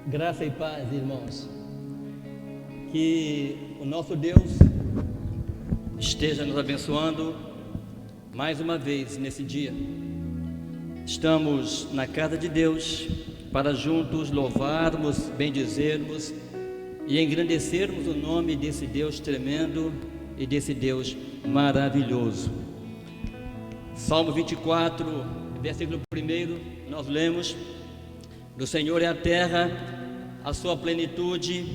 Graça e paz, irmãos. Que o nosso Deus esteja nos abençoando mais uma vez nesse dia. Estamos na casa de Deus para juntos louvarmos, bendizermos e engrandecermos o nome desse Deus tremendo e desse Deus maravilhoso. Salmo 24, versículo 1, nós lemos: do Senhor é a terra, a sua plenitude,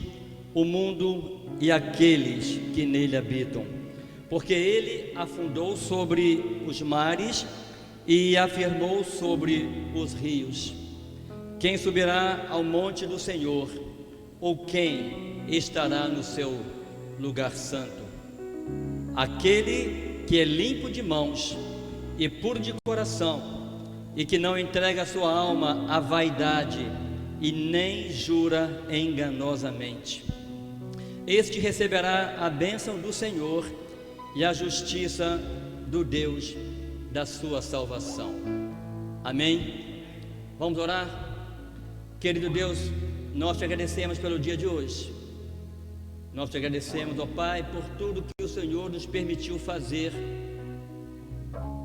o mundo e aqueles que nele habitam. Porque ele afundou sobre os mares e afirmou sobre os rios. Quem subirá ao monte do Senhor, ou quem estará no seu lugar santo? Aquele que é limpo de mãos e puro de coração, e que não entrega a sua alma à vaidade e nem jura enganosamente. Este receberá a bênção do Senhor e a justiça do Deus da sua salvação. Amém? Vamos orar? Querido Deus, nós te agradecemos pelo dia de hoje. Nós te agradecemos, ó Pai, por tudo que o Senhor nos permitiu fazer.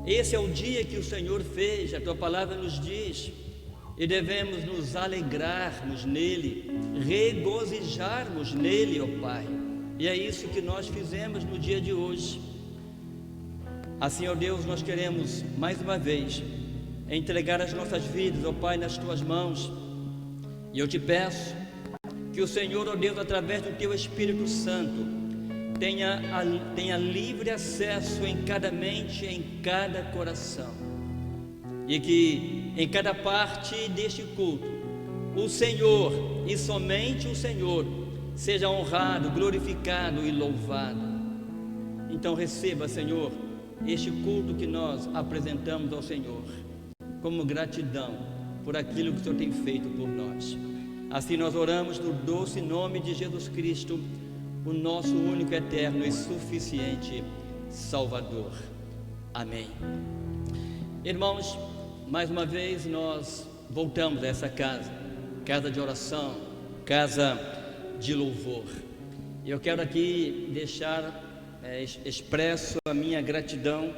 Esse é o dia que o Senhor fez, a tua palavra nos diz, e devemos nos alegrarmos nele, regozijarmos nele, ó Pai. E é isso que nós fizemos no dia de hoje. Assim, ó Deus, nós queremos mais uma vez entregar as nossas vidas, ó Pai, nas tuas mãos. E eu te peço que o Senhor, ó Deus, através do teu Espírito Santo, tenha livre acesso em cada mente, em cada coração, e que em cada parte deste culto o Senhor e somente o Senhor seja honrado, glorificado e louvado. Então receba, Senhor, este culto que nós apresentamos ao Senhor como gratidão por aquilo que o Senhor tem feito por nós. Assim nós oramos no doce nome de Jesus Cristo, o nosso único, eterno e suficiente Salvador. Amém. Irmãos, mais uma vez nós voltamos a essa casa de oração, casa de louvor. Eu quero aqui deixar expresso a minha gratidão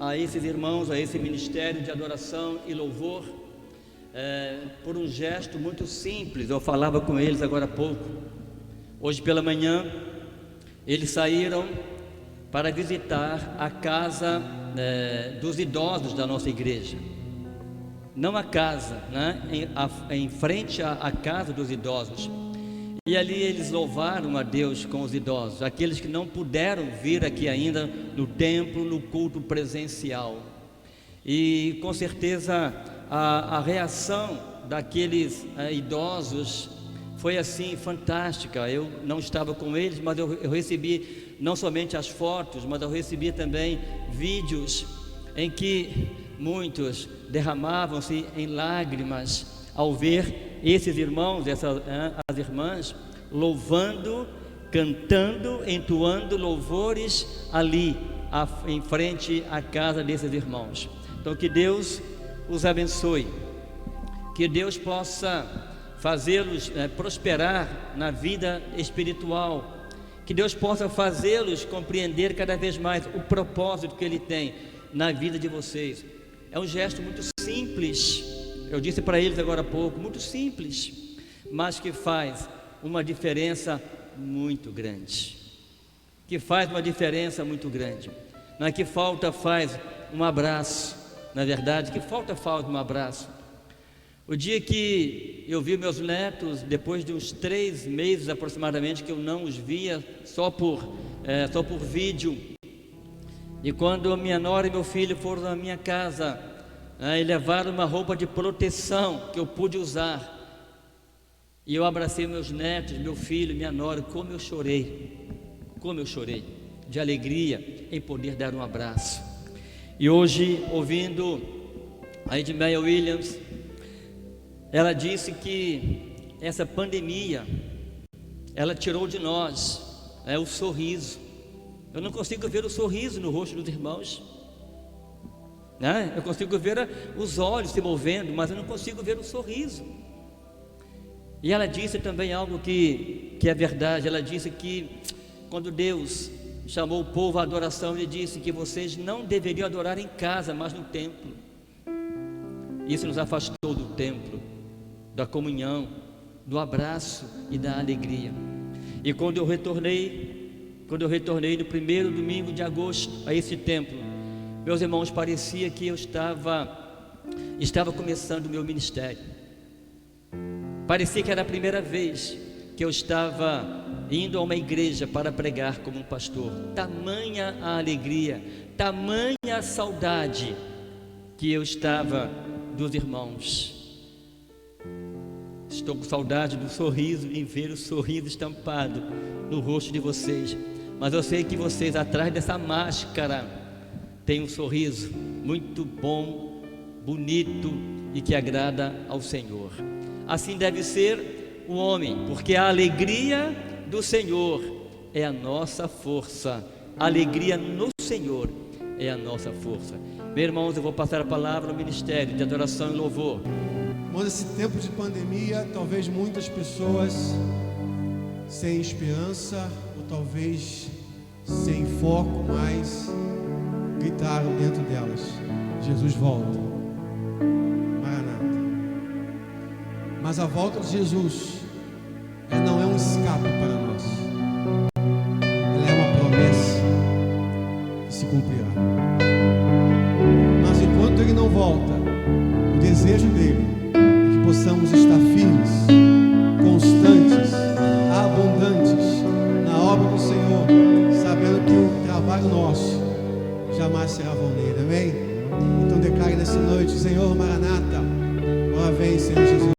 a esses irmãos, a esse ministério de adoração e louvor, por um gesto muito simples. Eu falava com eles agora há pouco. Hoje pela manhã, eles saíram para visitar a casa dos idosos da nossa igreja. Não a casa, né? Em frente à casa dos idosos. E ali eles louvaram a Deus com os idosos, aqueles que não puderam vir aqui ainda no templo, no culto presencial. E com certeza a reação daqueles idosos foi assim fantástica. Eu não estava com eles, mas eu recebi não somente as fotos, mas eu recebi também vídeos em que muitos derramavam-se em lágrimas ao ver esses irmãos, as irmãs louvando, cantando, entoando louvores ali em frente à casa desses irmãos. Então que Deus os abençoe, que Deus possa fazê-los prosperar na vida espiritual, que Deus possa fazê-los compreender cada vez mais o propósito que Ele tem na vida de vocês. É um gesto muito simples, eu disse para eles agora há pouco, muito simples, mas que faz uma diferença muito grande. Que faz uma diferença muito grande. Não é que falta faz um abraço, na verdade, que falta faz um abraço. O dia que eu vi meus netos, depois de uns 3 meses aproximadamente que eu não os via, só por vídeo, e quando minha nora e meu filho foram na minha casa e levaram uma roupa de proteção que eu pude usar, e eu abracei meus netos, meu filho, minha nora, como eu chorei de alegria em poder dar um abraço. E hoje, ouvindo a Edmeia Williams, ela disse que essa pandemia, ela tirou de nós o sorriso. Eu não consigo ver o sorriso no rosto dos irmãos, né? Eu consigo ver os olhos se movendo, mas eu não consigo ver o sorriso. E ela disse também algo que é verdade. Ela disse que quando Deus chamou o povo à adoração, Ele disse que vocês não deveriam adorar em casa, mas no templo. Isso nos afastou do templo, da comunhão, do abraço e da alegria. E quando eu retornei no primeiro domingo de agosto a esse templo, meus irmãos, parecia que eu estava começando o meu ministério. Parecia que era a primeira vez que eu estava indo a uma igreja para pregar como um pastor. Tamanha a alegria, tamanha a saudade que eu estava dos irmãos. Estou com saudade do sorriso, em ver o sorriso estampado no rosto de vocês. Mas eu sei que vocês, atrás dessa máscara, têm um sorriso muito bom, bonito e que agrada ao Senhor. Assim deve ser o homem, porque a alegria do Senhor é a nossa força. A alegria no Senhor é a nossa força. Meus irmãos, eu vou passar a palavra ao ministério de adoração e louvor. Irmãos, esse tempo de pandemia, talvez muitas pessoas sem esperança, ou talvez sem foco, mas gritaram dentro delas: Jesus volta, Maranata. Mas a volta de Jesus não é um escape para nós, ela é uma promessa que se cumprirá. Mas enquanto Ele não volta, o desejo dele é que possamos estar firmes, constantes, abundantes na obra do Senhor, sabendo que o trabalho nosso jamais será vaneiro. Amém? Então declare nessa noite: Senhor Maranata, ora vem, Senhor Jesus.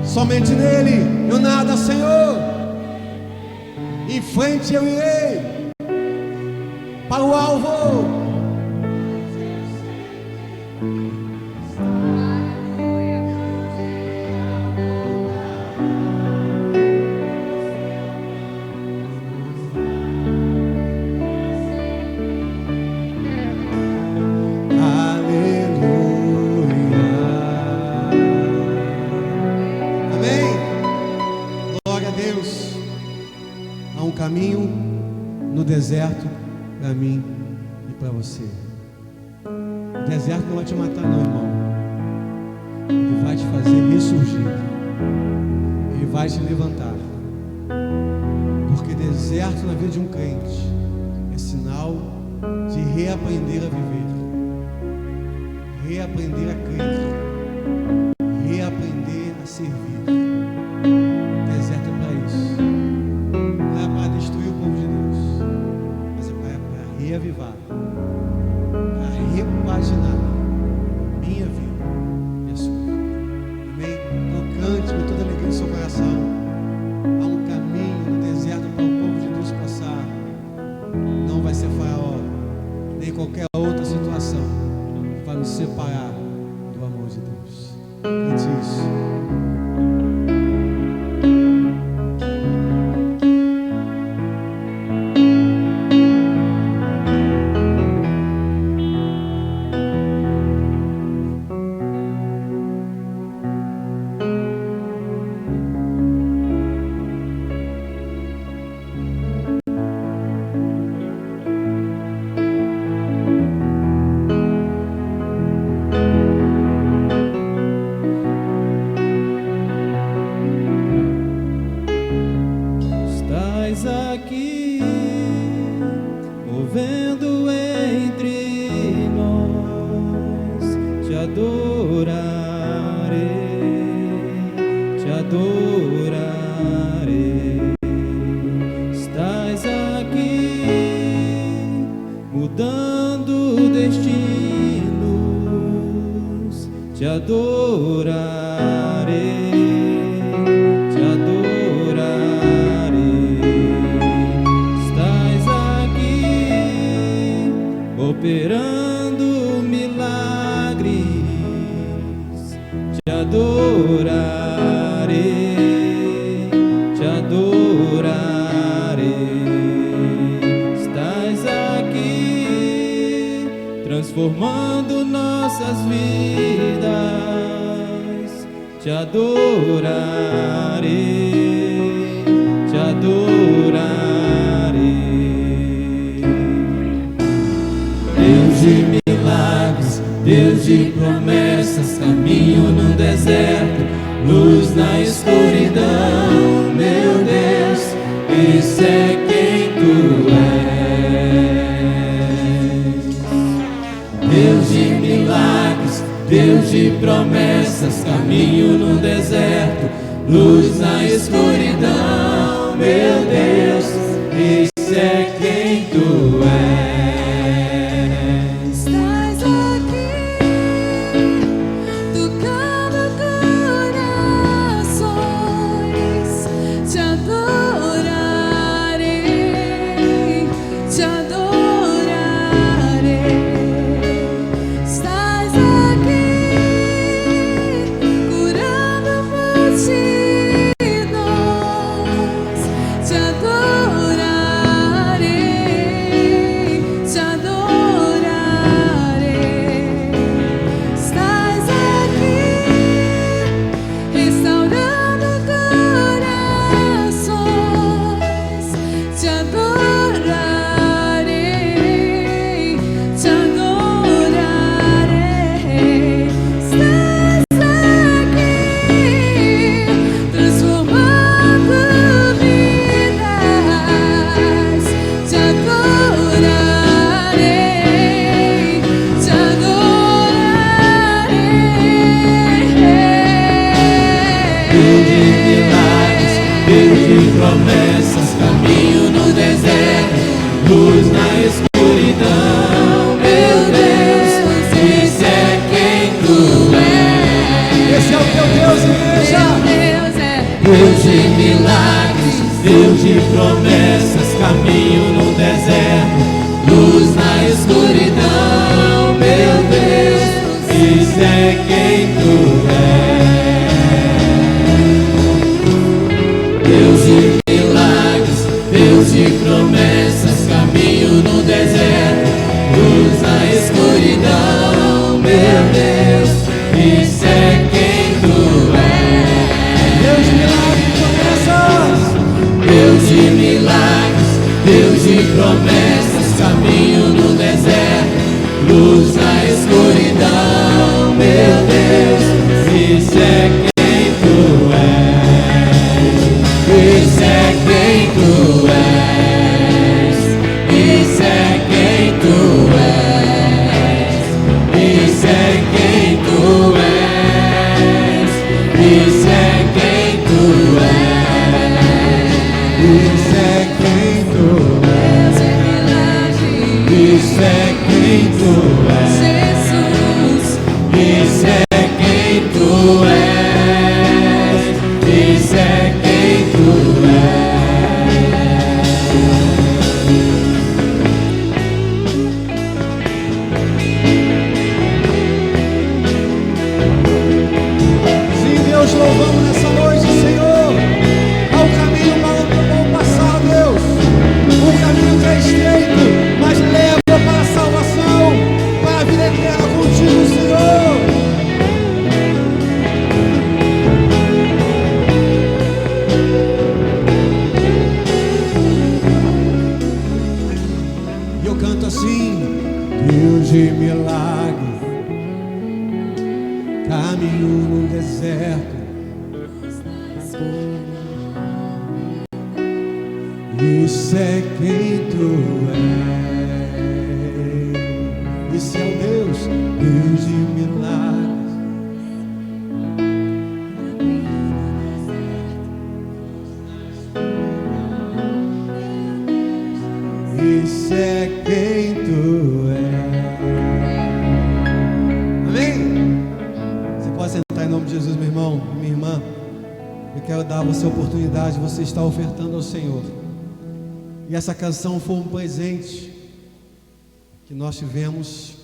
Somente nele eu nada, Senhor. Em frente eu irei para o alvo. Caminho no deserto para mim e para você. O deserto não vai te matar não, irmão. Ele vai te fazer ressurgir. Ele vai te levantar. Porque deserto na vida de um crente é sinal de reaprender a viver, reaprender a crer, reaprender a servir. O deserto é para isso. Destruir o povo de Deus, mas é para reavivar, para repaginar minha vida e a sua vida. Amém? Então cante com toda alegria no seu coração. Há um caminho no deserto para o povo de Deus passar. Não vai ser Faraó, nem qualquer outra situação que vai nos separar do amor de Deus. Cante isso. Transformando nossas vidas, te adorarei, te adorarei. Deus de milagres, Deus de promessas, caminho no deserto, luz na escuridão, meu Deus, esse é quem tu és. Deus de milagres, Deus de promessas, caminho no deserto, luz na escuridão, meu Deus, esse é quem tu és. Estás aqui, tocando corações, te adorarei, te adorarei. Estás aqui, curando multidões, te adorarei, te adorarei. Estás aqui, restaurando corações, te adorarei, te adorarei. Estás aqui, transformando vidas, te adorarei, te adorarei. Deus de milagres, Deus de promessas, caminho no deserto, luz na escuridão, meu Deus, esse é quem tu és. Esse é o teu Deus, igreja. Meu Deus de milagres, Deus de promessas, caminho no deserto, luz na escuridão, meu Deus, isso é quem tu és. Deus de milagres, Deus de promessas, caminho no deserto, luz na escuridão, meu Deus, isso é quem tu és. Deus de milagres e promessas. Deus de milagres, Deus de promessas, caminho no deserto, luz na escuridão, meu Deus, isso é quem tu és, isso é quem tu és, isso é quem tu és, isso é quem tu és, isso é quem tu és, Isso é quem tu és. isso é quem tu és. Jesus, Isso é quem tu és, isso é quem tu Sim, Deus, louvamos nessa noite, Senhor. Há um caminho para o bom passar, Deus. Um caminho que é estreito, mas leva para a salvação, para a vida eterna contigo, Senhor. E eu canto assim: Deus de milagre, caminho no deserto, isso é quem tu és. Esse é o Deus, Deus de milagres. Isso é quem tu és. Amém? Você pode sentar em nome de Jesus, meu irmão, minha irmã. Eu quero dar a você a oportunidade de você estar ofertando ao Senhor. E essa canção foi um presente que nós tivemos,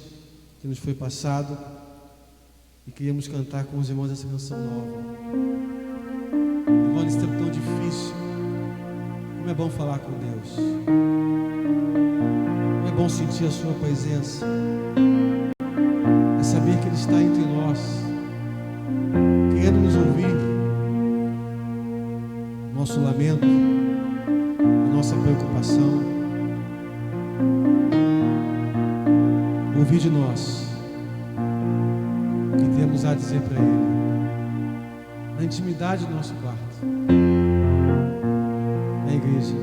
que nos foi passado, e queríamos cantar com os irmãos essa canção nova. Irmão, nesse tempo tão difícil, como é bom falar com Deus, como é bom sentir a sua presença, é saber que Ele está entre nós, querendo nos ouvir, nosso lamento, a nossa preocupação, ouvir de nós o que temos a dizer para Ele, na intimidade do nosso quarto, na igreja,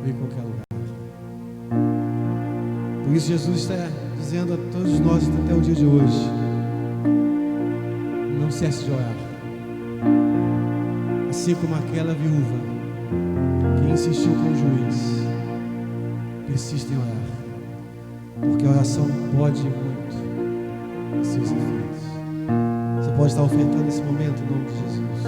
ou em qualquer lugar. Por isso Jesus está dizendo a todos nós até o dia de hoje: não cesse de orar. Assim como aquela viúva que insistiu com o juiz, persista em orar, porque a oração pode muito em seus efeitos. Você pode estar ofertando nesse momento em nome de Jesus.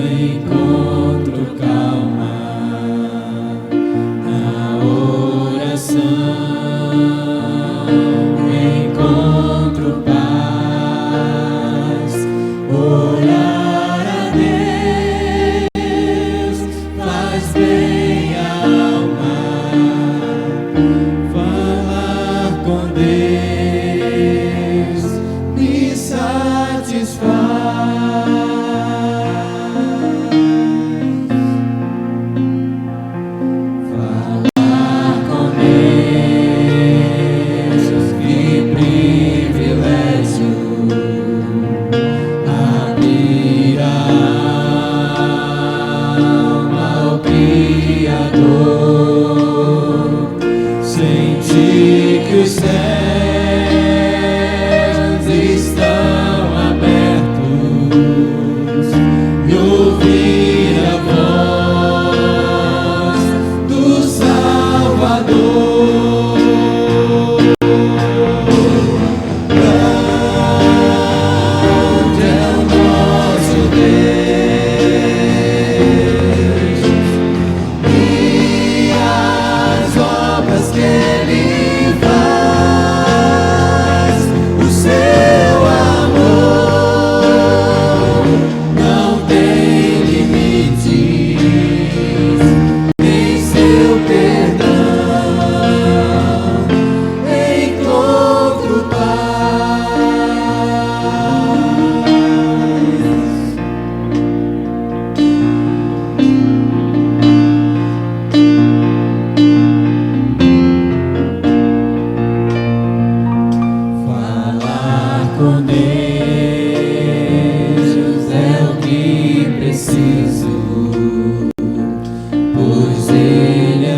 encontro calma, na oração encontro paz, orar a Deus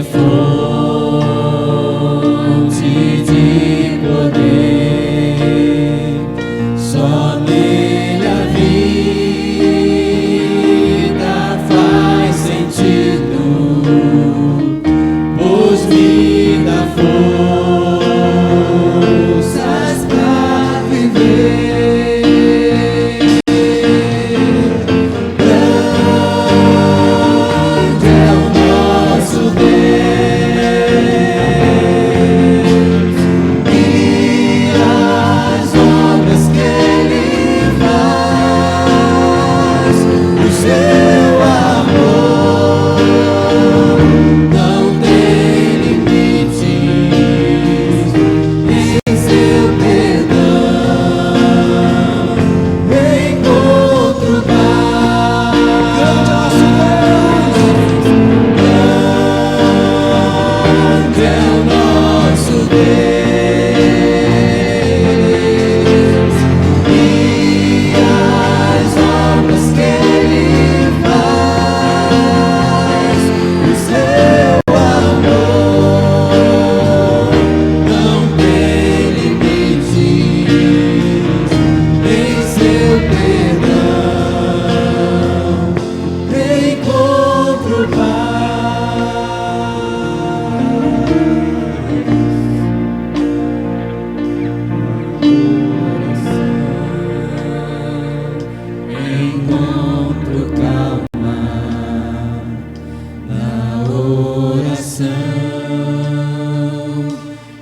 fonte de poder, só nele a vida faz sentido, pois me dá forças pra viver.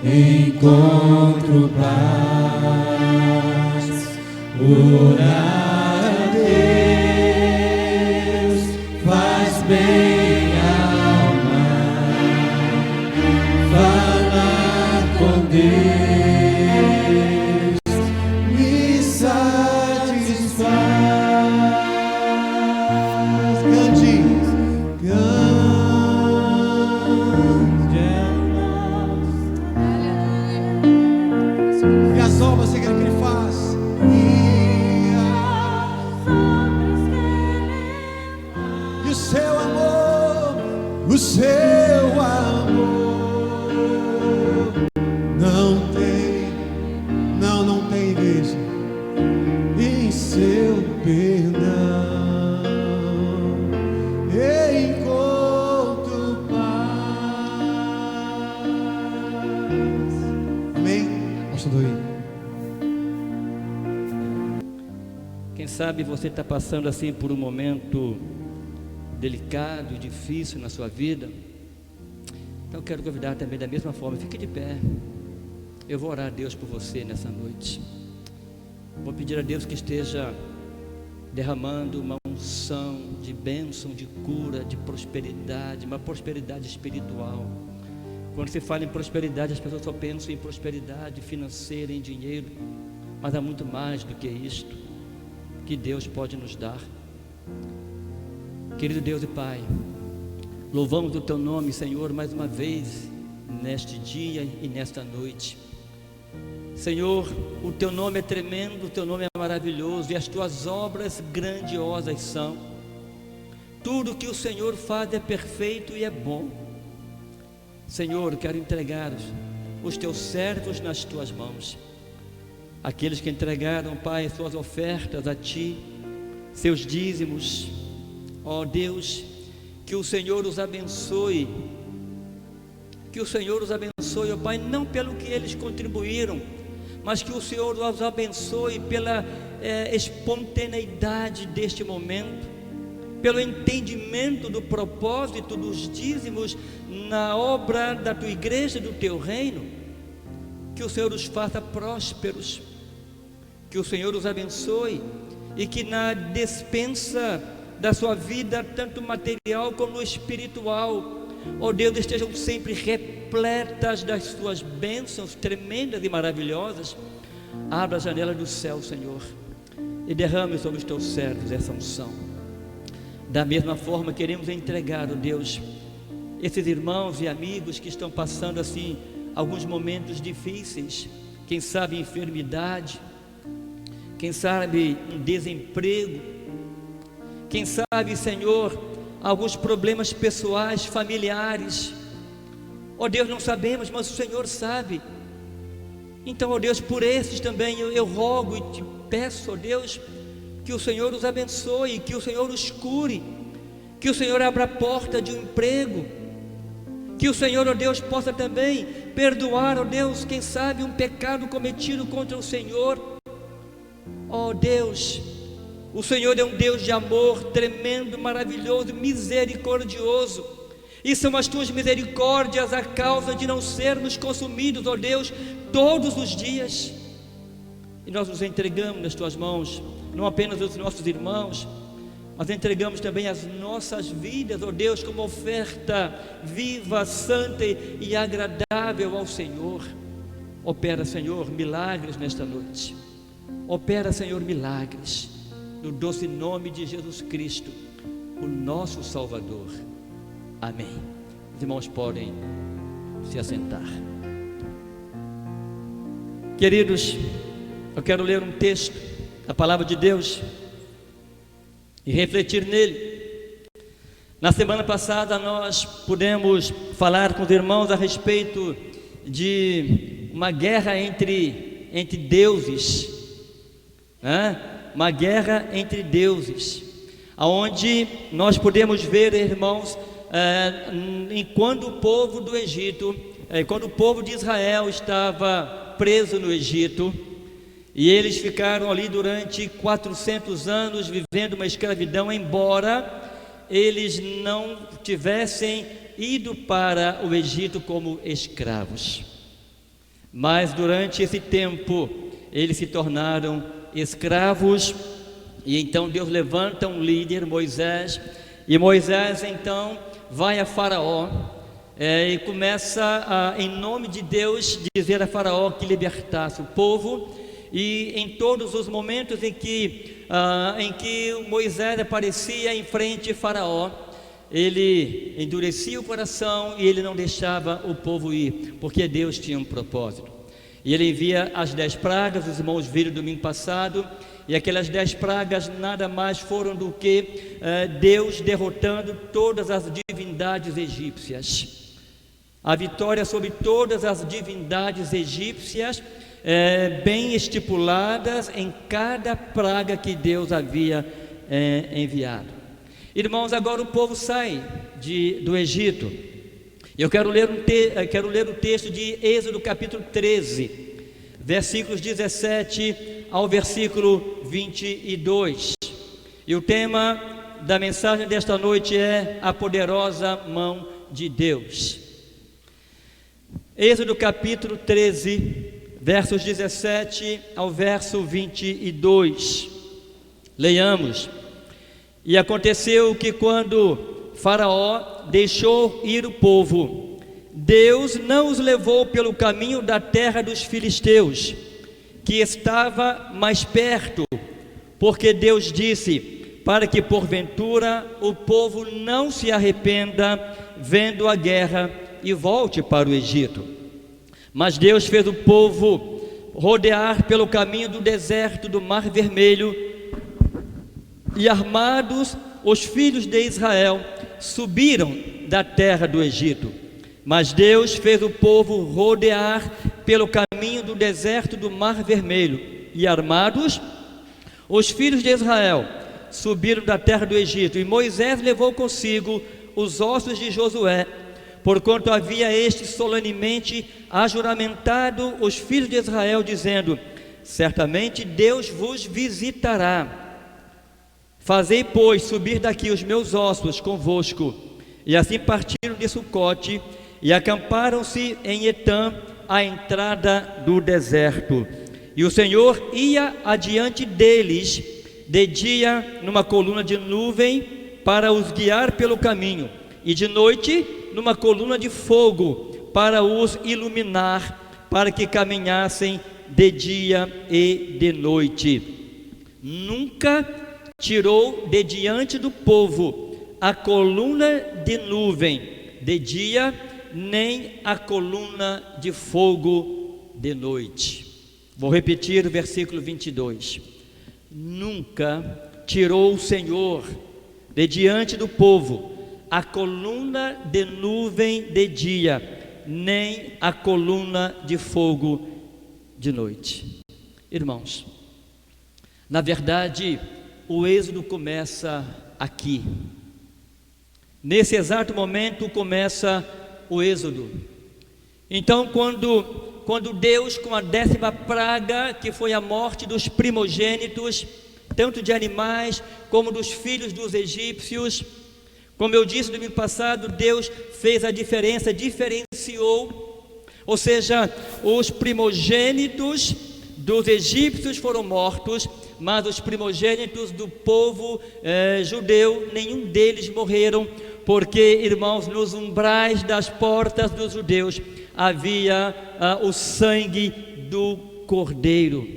Encontro paz, orar a Deus faz bem à alma, falar com Deus me satisfaz. Cante, obras que ele faz, e o seu amor não tem vez em seu perdão, encontro paz. Amém? Pastor Doí. Quem sabe você está passando assim por um momento delicado e difícil na sua vida. Então eu quero convidar também da mesma forma, fique de pé. Eu vou orar a Deus por você nessa noite. Vou pedir a Deus que esteja derramando uma unção de bênção, de cura, de prosperidade, uma prosperidade espiritual. Quando se fala em prosperidade, as pessoas só pensam em prosperidade financeira, em dinheiro, mas há muito mais do que isto que Deus pode nos dar. Querido Deus e Pai, louvamos o Teu nome, Senhor, mais uma vez neste dia e nesta noite. Senhor, o Teu nome é tremendo, o Teu nome é maravilhoso e as Tuas obras grandiosas são. Tudo que o Senhor faz é perfeito e é bom. Senhor, quero entregar os Teus servos nas Tuas mãos. Aqueles que entregaram, Pai, suas ofertas a Ti, seus dízimos, ó Deus, que o Senhor os abençoe, ó Pai, não pelo que eles contribuíram, mas que o Senhor os abençoe pela espontaneidade deste momento, pelo entendimento do propósito dos dízimos na obra da Tua igreja, do Teu reino. Que o Senhor os faça prósperos, que o Senhor os abençoe e que na despensa da sua vida, tanto material como espiritual, ó Deus, estejam sempre repletas das Suas bênçãos tremendas e maravilhosas. Abra a janela do céu, Senhor, e derrame sobre os Teus servos essa unção. Da mesma forma, queremos entregar, ó Deus, esses irmãos e amigos que estão passando assim alguns momentos difíceis, quem sabe enfermidade, quem sabe um desemprego, quem sabe, Senhor, alguns problemas pessoais, familiares, Ó Deus, não sabemos, mas o Senhor sabe. Então, ó Deus, por esses também eu rogo e te peço, ó Deus, que o Senhor os abençoe, que o Senhor os cure, que o Senhor abra a porta de um emprego, que o Senhor, ó Deus, possa também perdoar, ó Deus, quem sabe um pecado cometido contra o Senhor. Ó Deus, o Senhor é um Deus de amor tremendo, maravilhoso, misericordioso, e são as tuas misericórdias a causa de não sermos consumidos, ó Deus, todos os dias. E nós nos entregamos nas tuas mãos, não apenas os nossos irmãos, mas entregamos também as nossas vidas, ó Deus, como oferta viva, santa e agradável ao Senhor. Opera, Senhor, milagres nesta noite. Opera, Senhor, milagres, no doce nome de Jesus Cristo, o nosso Salvador. Amém. Os irmãos podem se assentar. Queridos, eu quero ler um texto da palavra de Deus e refletir nele. Na semana passada nós pudemos falar com os irmãos a respeito de uma guerra entre deuses, né? Uma guerra entre deuses, aonde nós podemos ver, irmãos, quando o povo do Egito, quando o povo de Israel estava preso no Egito, e eles ficaram ali durante 400 anos vivendo uma escravidão, embora eles não tivessem ido para o Egito como escravos. Mas durante esse tempo eles se tornaram escravos, e então Deus levanta um líder, Moisés, e Moisés então vai a Faraó e começa em nome de Deus dizer a Faraó que libertasse o povo. E em todos os momentos em que Moisés aparecia em frente a Faraó, ele endurecia o coração e ele não deixava o povo ir, porque Deus tinha um propósito. E ele envia as 10 pragas, os irmãos viram domingo passado, e aquelas 10 pragas nada mais foram do que Deus derrotando todas as divindades egípcias. A vitória sobre todas as divindades egípcias, bem estipuladas em cada praga que Deus havia enviado. Irmãos, agora o povo sai do Egito. Eu quero ler o texto de Êxodo capítulo 13, versículos 17 ao versículo 22. E o tema da mensagem desta noite é a poderosa mão de Deus. Êxodo capítulo 13, versos 17 ao verso 22. Leiamos. E aconteceu que quando Faraó deixou ir o povo, Deus não os levou pelo caminho da terra dos filisteus, que estava mais perto, porque Deus disse, para que porventura o povo não se arrependa vendo a guerra e volte para o Egito. Mas Deus fez o povo rodear pelo caminho do deserto do Mar Vermelho, e armados os filhos de Israel subiram da terra do Egito. Mas Deus fez o povo rodear pelo caminho do deserto do Mar Vermelho, e armados os filhos de Israel subiram da terra do Egito. E Moisés levou consigo os ossos de Josué, porquanto havia este solenemente ajuramentado os filhos de Israel, dizendo: certamente Deus vos visitará. Fazei, pois, subir daqui os meus ossos convosco. E assim partiram de Sucote e acamparam-se em Etã, à entrada do deserto. E o Senhor ia adiante deles de dia numa coluna de nuvem para os guiar pelo caminho, e de noite numa coluna de fogo para os iluminar, para que caminhassem de dia e de noite. Nunca tirou de diante do povo a coluna de nuvem de dia, nem a coluna de fogo de noite. Vou repetir o versículo 22. Nunca tirou o Senhor de diante do povo a coluna de nuvem de dia, nem a coluna de fogo de noite. Irmãos, na verdade, o êxodo começa aqui. Nesse exato momento começa o êxodo. Então, quando Deus, com a 10ª praga, que foi a morte dos primogênitos, tanto de animais como dos filhos dos egípcios, como eu disse no domingo passado, Deus fez a diferença, diferenciou, ou seja, os primogênitos dos egípcios foram mortos, mas os primogênitos do povo judeu, nenhum deles morreram, porque, irmãos, nos umbrais das portas dos judeus havia o sangue do Cordeiro.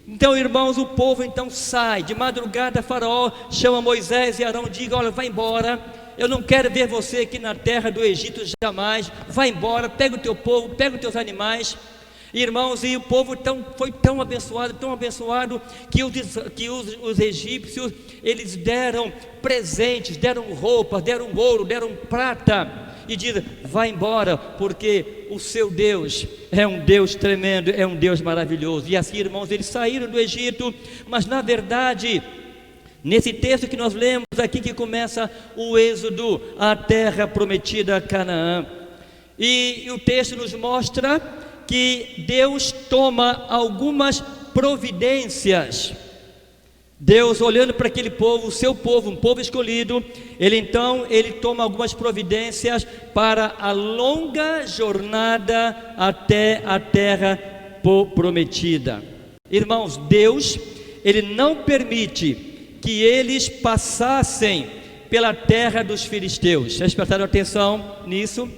Então, irmãos, o povo então sai, de madrugada Faraó chama Moisés e Arão, diga: olha, vai embora, eu não quero ver você aqui na terra do Egito jamais, vai embora, pega o teu povo, pega os teus animais. Irmãos, e o povo foi tão abençoado, que os egípcios, eles deram presentes, deram roupas, deram ouro, deram prata, e dizem: vai embora, porque o seu Deus é um Deus tremendo, é um Deus maravilhoso. E assim, irmãos, eles saíram do Egito, mas na verdade, nesse texto que nós lemos aqui, que começa o êxodo à terra prometida, Canaã, e o texto nos mostra que Deus toma algumas providências. Deus, olhando para aquele povo, o seu povo, um povo escolhido, ele toma algumas providências para a longa jornada até a terra prometida. Irmãos, Deus, ele não permite que eles passassem pela terra dos filisteus. Vocês prestaram atenção nisso?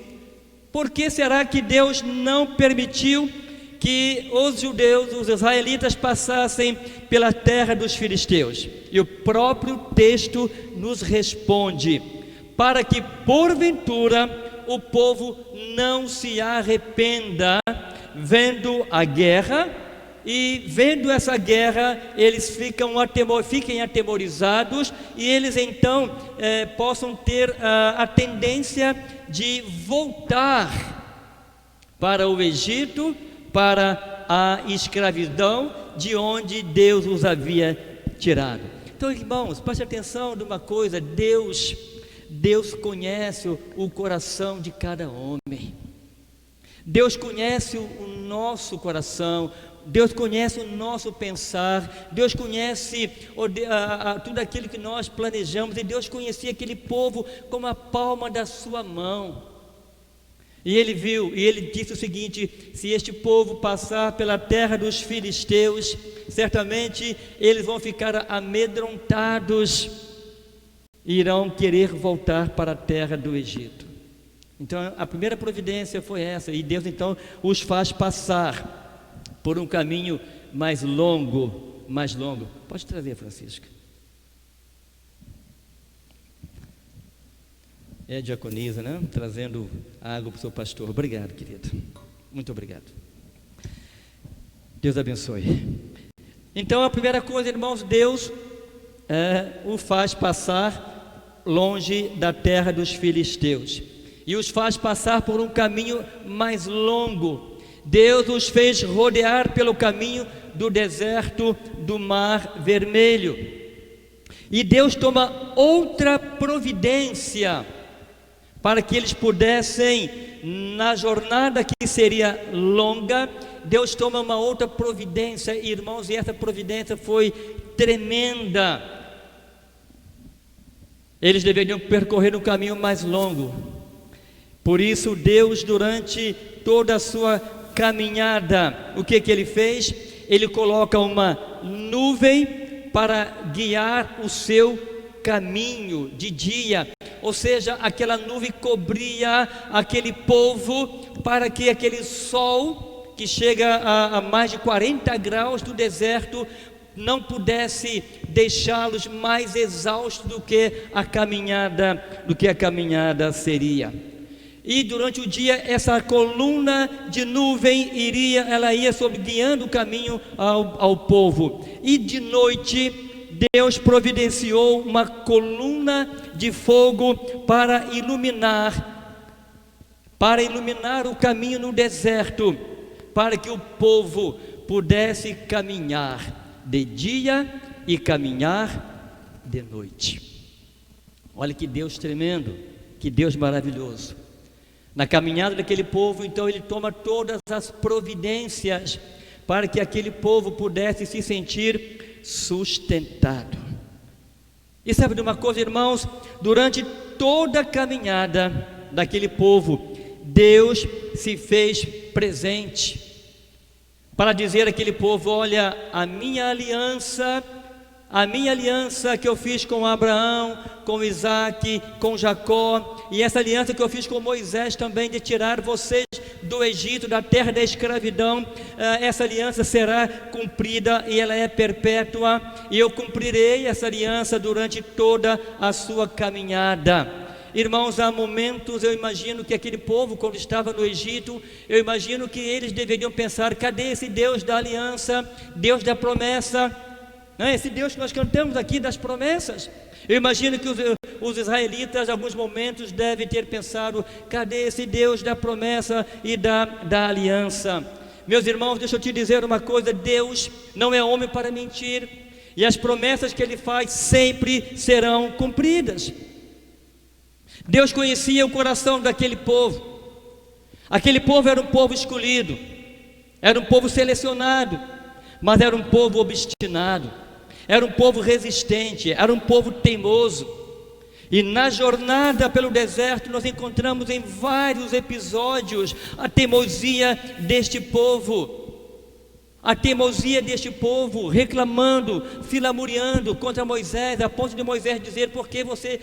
Por que será que Deus não permitiu que os judeus, os israelitas, passassem pela terra dos filisteus? E o próprio texto nos responde: para que porventura o povo não se arrependa vendo a guerra, e vendo essa guerra eles fiquem atemorizados, e eles então possam ter a tendência de voltar para o Egito, para a escravidão de onde Deus os havia tirado. Então, irmãos, preste atenção de uma coisa: Deus conhece o coração de cada homem. Deus conhece o nosso coração, Deus conhece o nosso pensar, Deus conhece tudo aquilo que nós planejamos, e Deus conhecia aquele povo como a palma da sua mão. E ele viu, e ele disse o seguinte: se este povo passar pela terra dos filisteus, certamente eles vão ficar amedrontados e irão querer voltar para a terra do Egito. Então a primeira providência foi essa, e Deus então os faz passar por um caminho mais longo. Pode trazer, Francisco. É a diaconisa, né? Trazendo água para o seu pastor. Obrigado, querido. Muito obrigado. Deus abençoe. Então a primeira coisa, irmãos, Deus o faz passar longe da terra dos filisteus, e os faz passar por um caminho mais longo. Deus os fez rodear pelo caminho do deserto do Mar Vermelho. E Deus toma outra providência para que eles pudessem, na jornada que seria longa, Deus toma uma outra providência, irmãos, e essa providência foi tremenda. Eles deveriam percorrer um caminho mais longo. Por isso Deus, durante toda a sua caminhada, o que ele fez? Ele coloca uma nuvem para guiar o seu caminho de dia, ou seja, aquela nuvem cobria aquele povo, para que aquele sol que chega a mais de 40 graus do deserto não pudesse deixá-los mais exaustos do que a caminhada seria. E durante o dia essa coluna de nuvem ia guiando o caminho ao povo, e de noite Deus providenciou uma coluna de fogo para iluminar para iluminar o caminho no deserto, para que o povo pudesse caminhar de dia e caminhar de noite. Olha que Deus tremendo, que Deus maravilhoso. Na caminhada daquele povo, então, ele toma todas as providências para que aquele povo pudesse se sentir sustentado. E sabe de uma coisa, irmãos? Durante toda a caminhada daquele povo, Deus se fez presente para dizer àquele povo: olha, a minha aliança que eu fiz com Abraão, com Isaac, com Jacó, e essa aliança que eu fiz com Moisés também, de tirar vocês do Egito, da terra da escravidão, essa aliança será cumprida e ela é perpétua, e eu cumprirei essa aliança durante toda a sua caminhada. Irmãos, há momentos, eu imagino que aquele povo, quando estava no Egito, eu imagino que eles deveriam pensar: cadê esse Deus da aliança, Deus da promessa? Não é esse Deus que nós cantamos aqui, das promessas? Eu imagino que os israelitas, em alguns momentos, devem ter pensado: cadê esse Deus da promessa e da aliança? Meus irmãos, deixa eu te dizer uma coisa: Deus não é homem para mentir, e as promessas que Ele faz sempre serão cumpridas. Deus conhecia o coração daquele povo. Aquele povo era um povo escolhido, era um povo selecionado, mas era um povo obstinado, era um povo resistente, era um povo teimoso. E na jornada pelo deserto nós encontramos em vários episódios a teimosia deste povo. A teimosia deste povo, reclamando, filamuriando contra Moisés, a ponto de Moisés dizer: por que você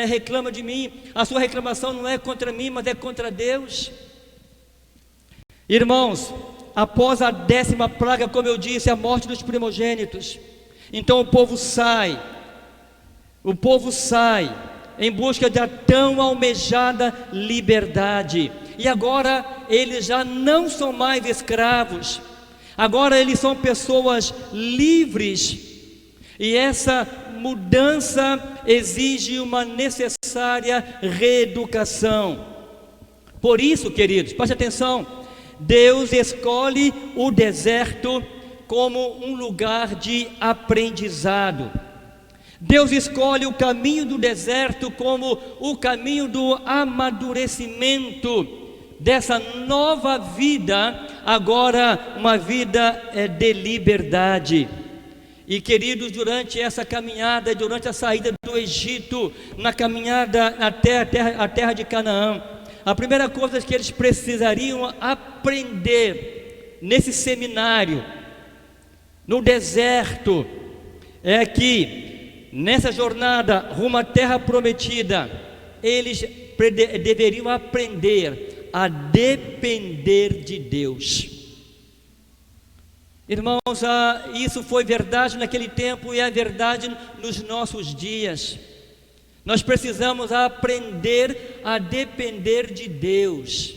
reclama de mim? A sua reclamação não é contra mim, mas é contra Deus. Irmãos, após a 10ª praga, como eu disse, a morte dos primogênitos, então o povo sai em busca da tão almejada liberdade, e agora eles já não são mais escravos, agora eles são pessoas livres, e essa mudança exige uma necessária reeducação. Por isso, queridos, preste atenção, Deus escolhe o deserto como um lugar de aprendizado. Deus escolhe o caminho do deserto como o caminho do amadurecimento dessa nova vida, agora uma vida de liberdade. E queridos, durante essa caminhada, durante a saída do Egito, na caminhada até a terra de Canaã, a primeira coisa que eles precisariam aprender nesse seminário, no deserto, é que nessa jornada rumo à terra prometida, eles deveriam aprender a depender de Deus. Irmãos, isso foi verdade naquele tempo e é verdade nos nossos dias. Nós precisamos aprender a depender de Deus.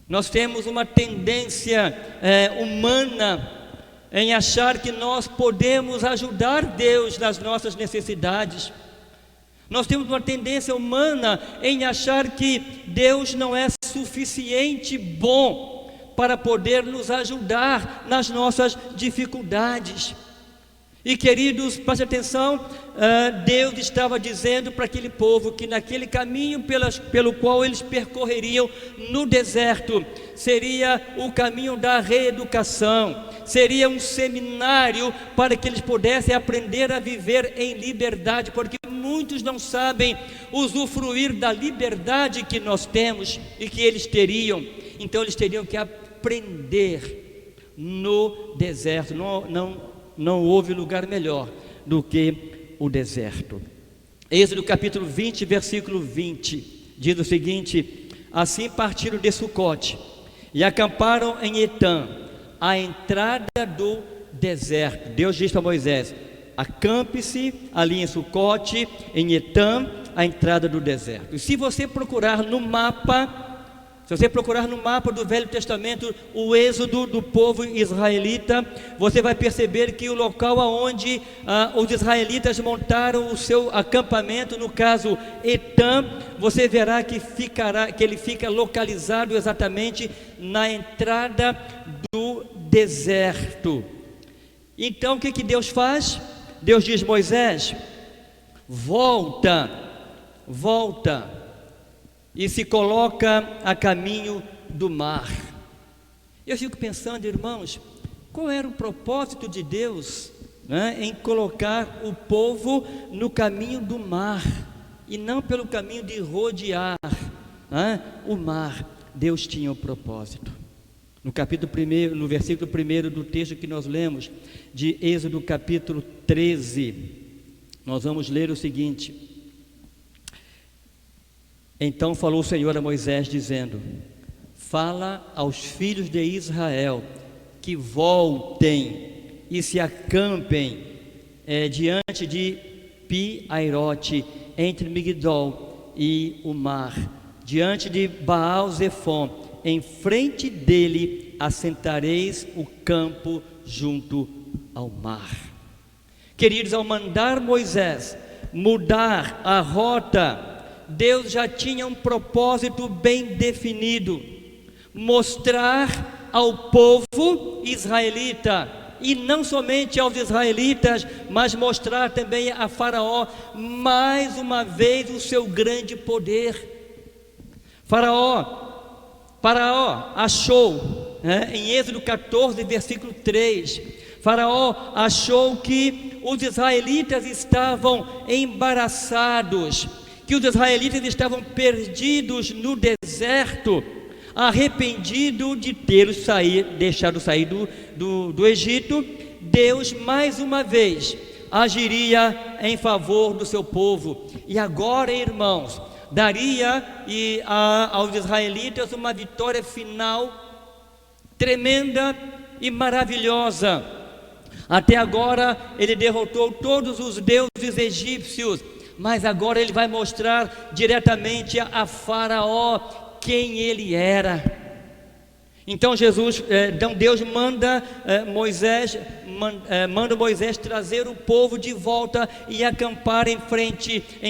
Nós temos uma tendência humana em achar que nós podemos ajudar Deus nas nossas necessidades. Nós temos uma tendência humana em achar que Deus não é suficiente bom para poder nos ajudar nas nossas dificuldades. E queridos, preste atenção, Deus estava dizendo para aquele povo que naquele caminho pelo qual eles percorreriam no deserto, seria o caminho da reeducação, seria um seminário para que eles pudessem aprender a viver em liberdade, porque muitos não sabem usufruir da liberdade que nós temos e que eles teriam. Então eles teriam que aprender no deserto. Não houve lugar melhor do que o deserto. Êxodo capítulo 20, versículo 20, diz o seguinte: assim partiram de Sucote e acamparam em Etã, à entrada do deserto. Deus diz para Moisés: acampe-se ali em Sucote, em Etã, à entrada do deserto. E se você procurar no mapa, Se você procurar no mapa do Velho Testamento o êxodo do povo israelita, você vai perceber que o local aonde os israelitas montaram o seu acampamento, no caso Etã, você verá que ele fica localizado exatamente na entrada do deserto. Então o que Deus faz? Deus diz: Moisés, volta, e se coloca a caminho do mar. Eu fico pensando, irmãos, qual era o propósito de Deus, né, em colocar o povo no caminho do mar e não pelo caminho de rodear, né, o mar? Deus tinha um propósito. No capítulo 1, no versículo 1 do texto que nós lemos, de Êxodo capítulo 13, nós vamos ler o seguinte: Então falou o Senhor a Moisés, dizendo: Fala aos filhos de Israel que voltem e se acampem diante de Pi-Airote, entre Migdol e o mar, diante de Baal-Zefon. Em frente dele assentareis o campo junto ao mar. Queridos, ao mandar Moisés mudar a rota, Deus já tinha um propósito bem definido: mostrar ao povo israelita, e não somente aos israelitas, mas mostrar também a Faraó mais uma vez o seu grande poder. Faraó achou, em Êxodo 14, versículo 3, Faraó achou que os israelitas estavam embaraçados, que os israelitas estavam perdidos no deserto, arrependidos de tê-los deixado sair do Egito. Deus mais uma vez agiria em favor do seu povo, e agora, irmãos, daria aos israelitas uma vitória final tremenda e maravilhosa. Até agora ele derrotou todos os deuses egípcios, mas agora ele vai mostrar diretamente a Faraó quem ele era. Então Deus manda Moisés trazer o povo de volta e acampar em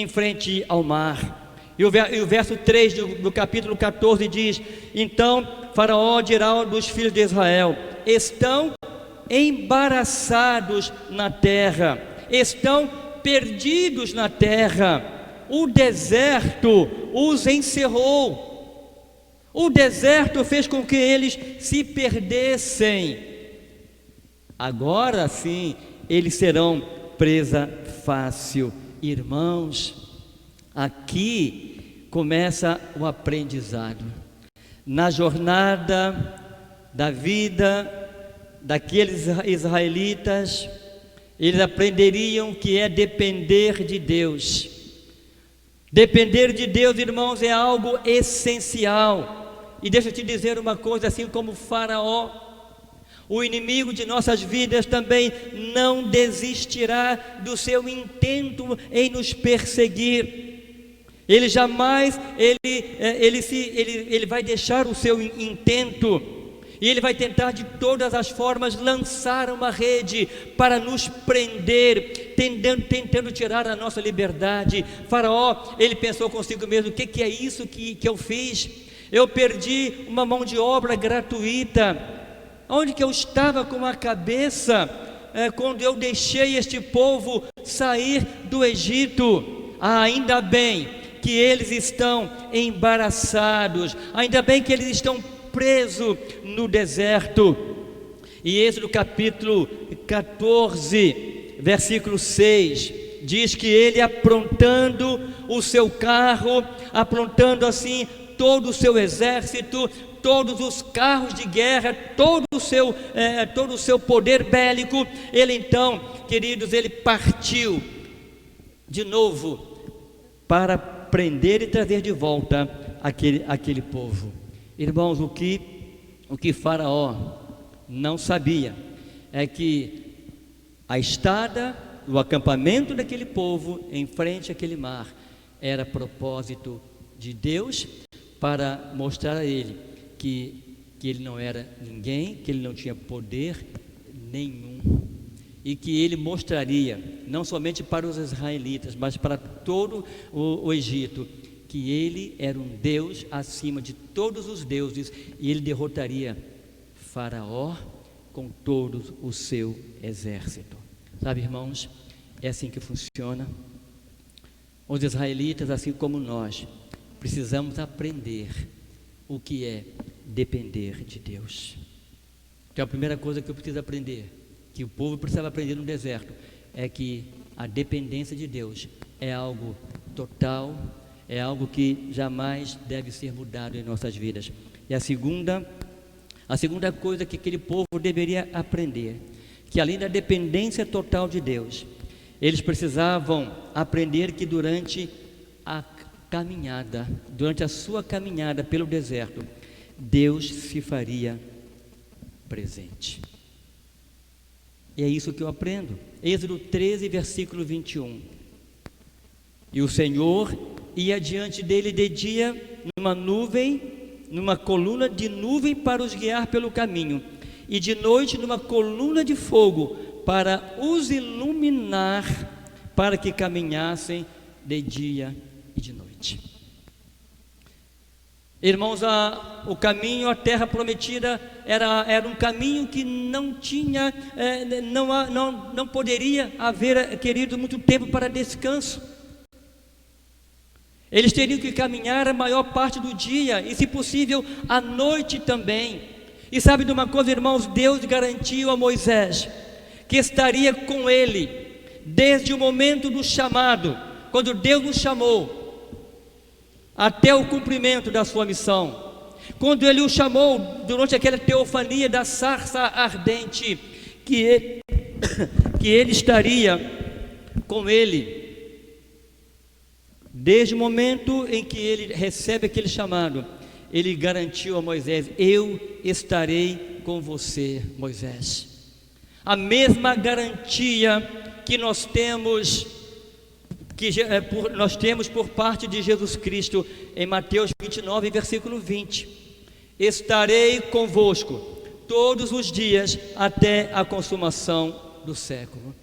frente ao mar. E o verso 3 do capítulo 14 diz: Então Faraó dirá dos filhos de Israel: Estão embaraçados na terra, estão perdidos na terra, o deserto os encerrou, o deserto fez com que eles se perdessem. Agora sim eles serão presa fácil. Irmãos, aqui começa o aprendizado. Na jornada da vida daqueles israelitas, eles aprenderiam que é depender de Deus. Depender de Deus, irmãos, é algo essencial. E deixa eu te dizer uma coisa: assim como Faraó, o inimigo de nossas vidas também não desistirá do seu intento em nos perseguir. Ele jamais ele vai deixar o seu intento, e ele vai tentar de todas as formas lançar uma rede para nos prender, tentando tirar a nossa liberdade. Faraó, ele pensou consigo mesmo: o que é isso que eu fiz? Eu perdi uma mão de obra gratuita. Onde que eu estava com a cabeça quando eu deixei este povo sair do Egito? Ainda bem que eles estão embaraçados, ainda bem que eles estão presos no deserto. E Êxodo capítulo 14, versículo 6, diz que ele, aprontando o seu carro, aprontando assim todo o seu exército, todos os carros de guerra, todo o seu poder bélico, ele então, queridos, ele partiu de novo para prender e trazer de volta aquele povo. Irmãos, o que Faraó não sabia é que a estada, o acampamento daquele povo em frente àquele mar era propósito de Deus para mostrar a ele que ele não era ninguém, que ele não tinha poder nenhum, e que ele mostraria, não somente para os israelitas, mas para todo o Egito, que ele era um Deus acima de todos os deuses, e ele derrotaria Faraó com todo o seu exército. Sabe, irmãos, é assim que funciona. Os israelitas, assim como nós, precisamos aprender o que é depender de Deus. Então a primeira coisa que eu preciso aprender, que o povo precisava aprender no deserto, é que a dependência de Deus é algo total, é algo que jamais deve ser mudado em nossas vidas. E a segunda coisa que aquele povo deveria aprender, que além da dependência total de Deus, eles precisavam aprender que durante a sua caminhada pelo deserto, Deus se faria presente. E é isso que eu aprendo. Êxodo 13, versículo 21. E o Senhor ia diante dele de dia numa coluna de nuvem para os guiar pelo caminho, e de noite numa coluna de fogo para os iluminar, para que caminhassem de dia e de noite. Irmãos, o caminho à terra prometida era um caminho que não tinha, não poderia haver, querido, muito tempo para descanso. Eles teriam que caminhar a maior parte do dia, e se possível, à noite também. E sabe de uma coisa, irmãos? Deus garantiu a Moisés que estaria com ele, desde o momento do chamado, quando Deus o chamou, até o cumprimento da sua missão. Quando ele o chamou, durante aquela teofania da sarça ardente, que ele estaria com ele, desde o momento em que ele recebe aquele chamado, ele garantiu a Moisés: eu estarei com você, Moisés. A mesma garantia que nós temos por parte de Jesus Cristo em Mateus 29, versículo 20: estarei convosco todos os dias até a consumação do século.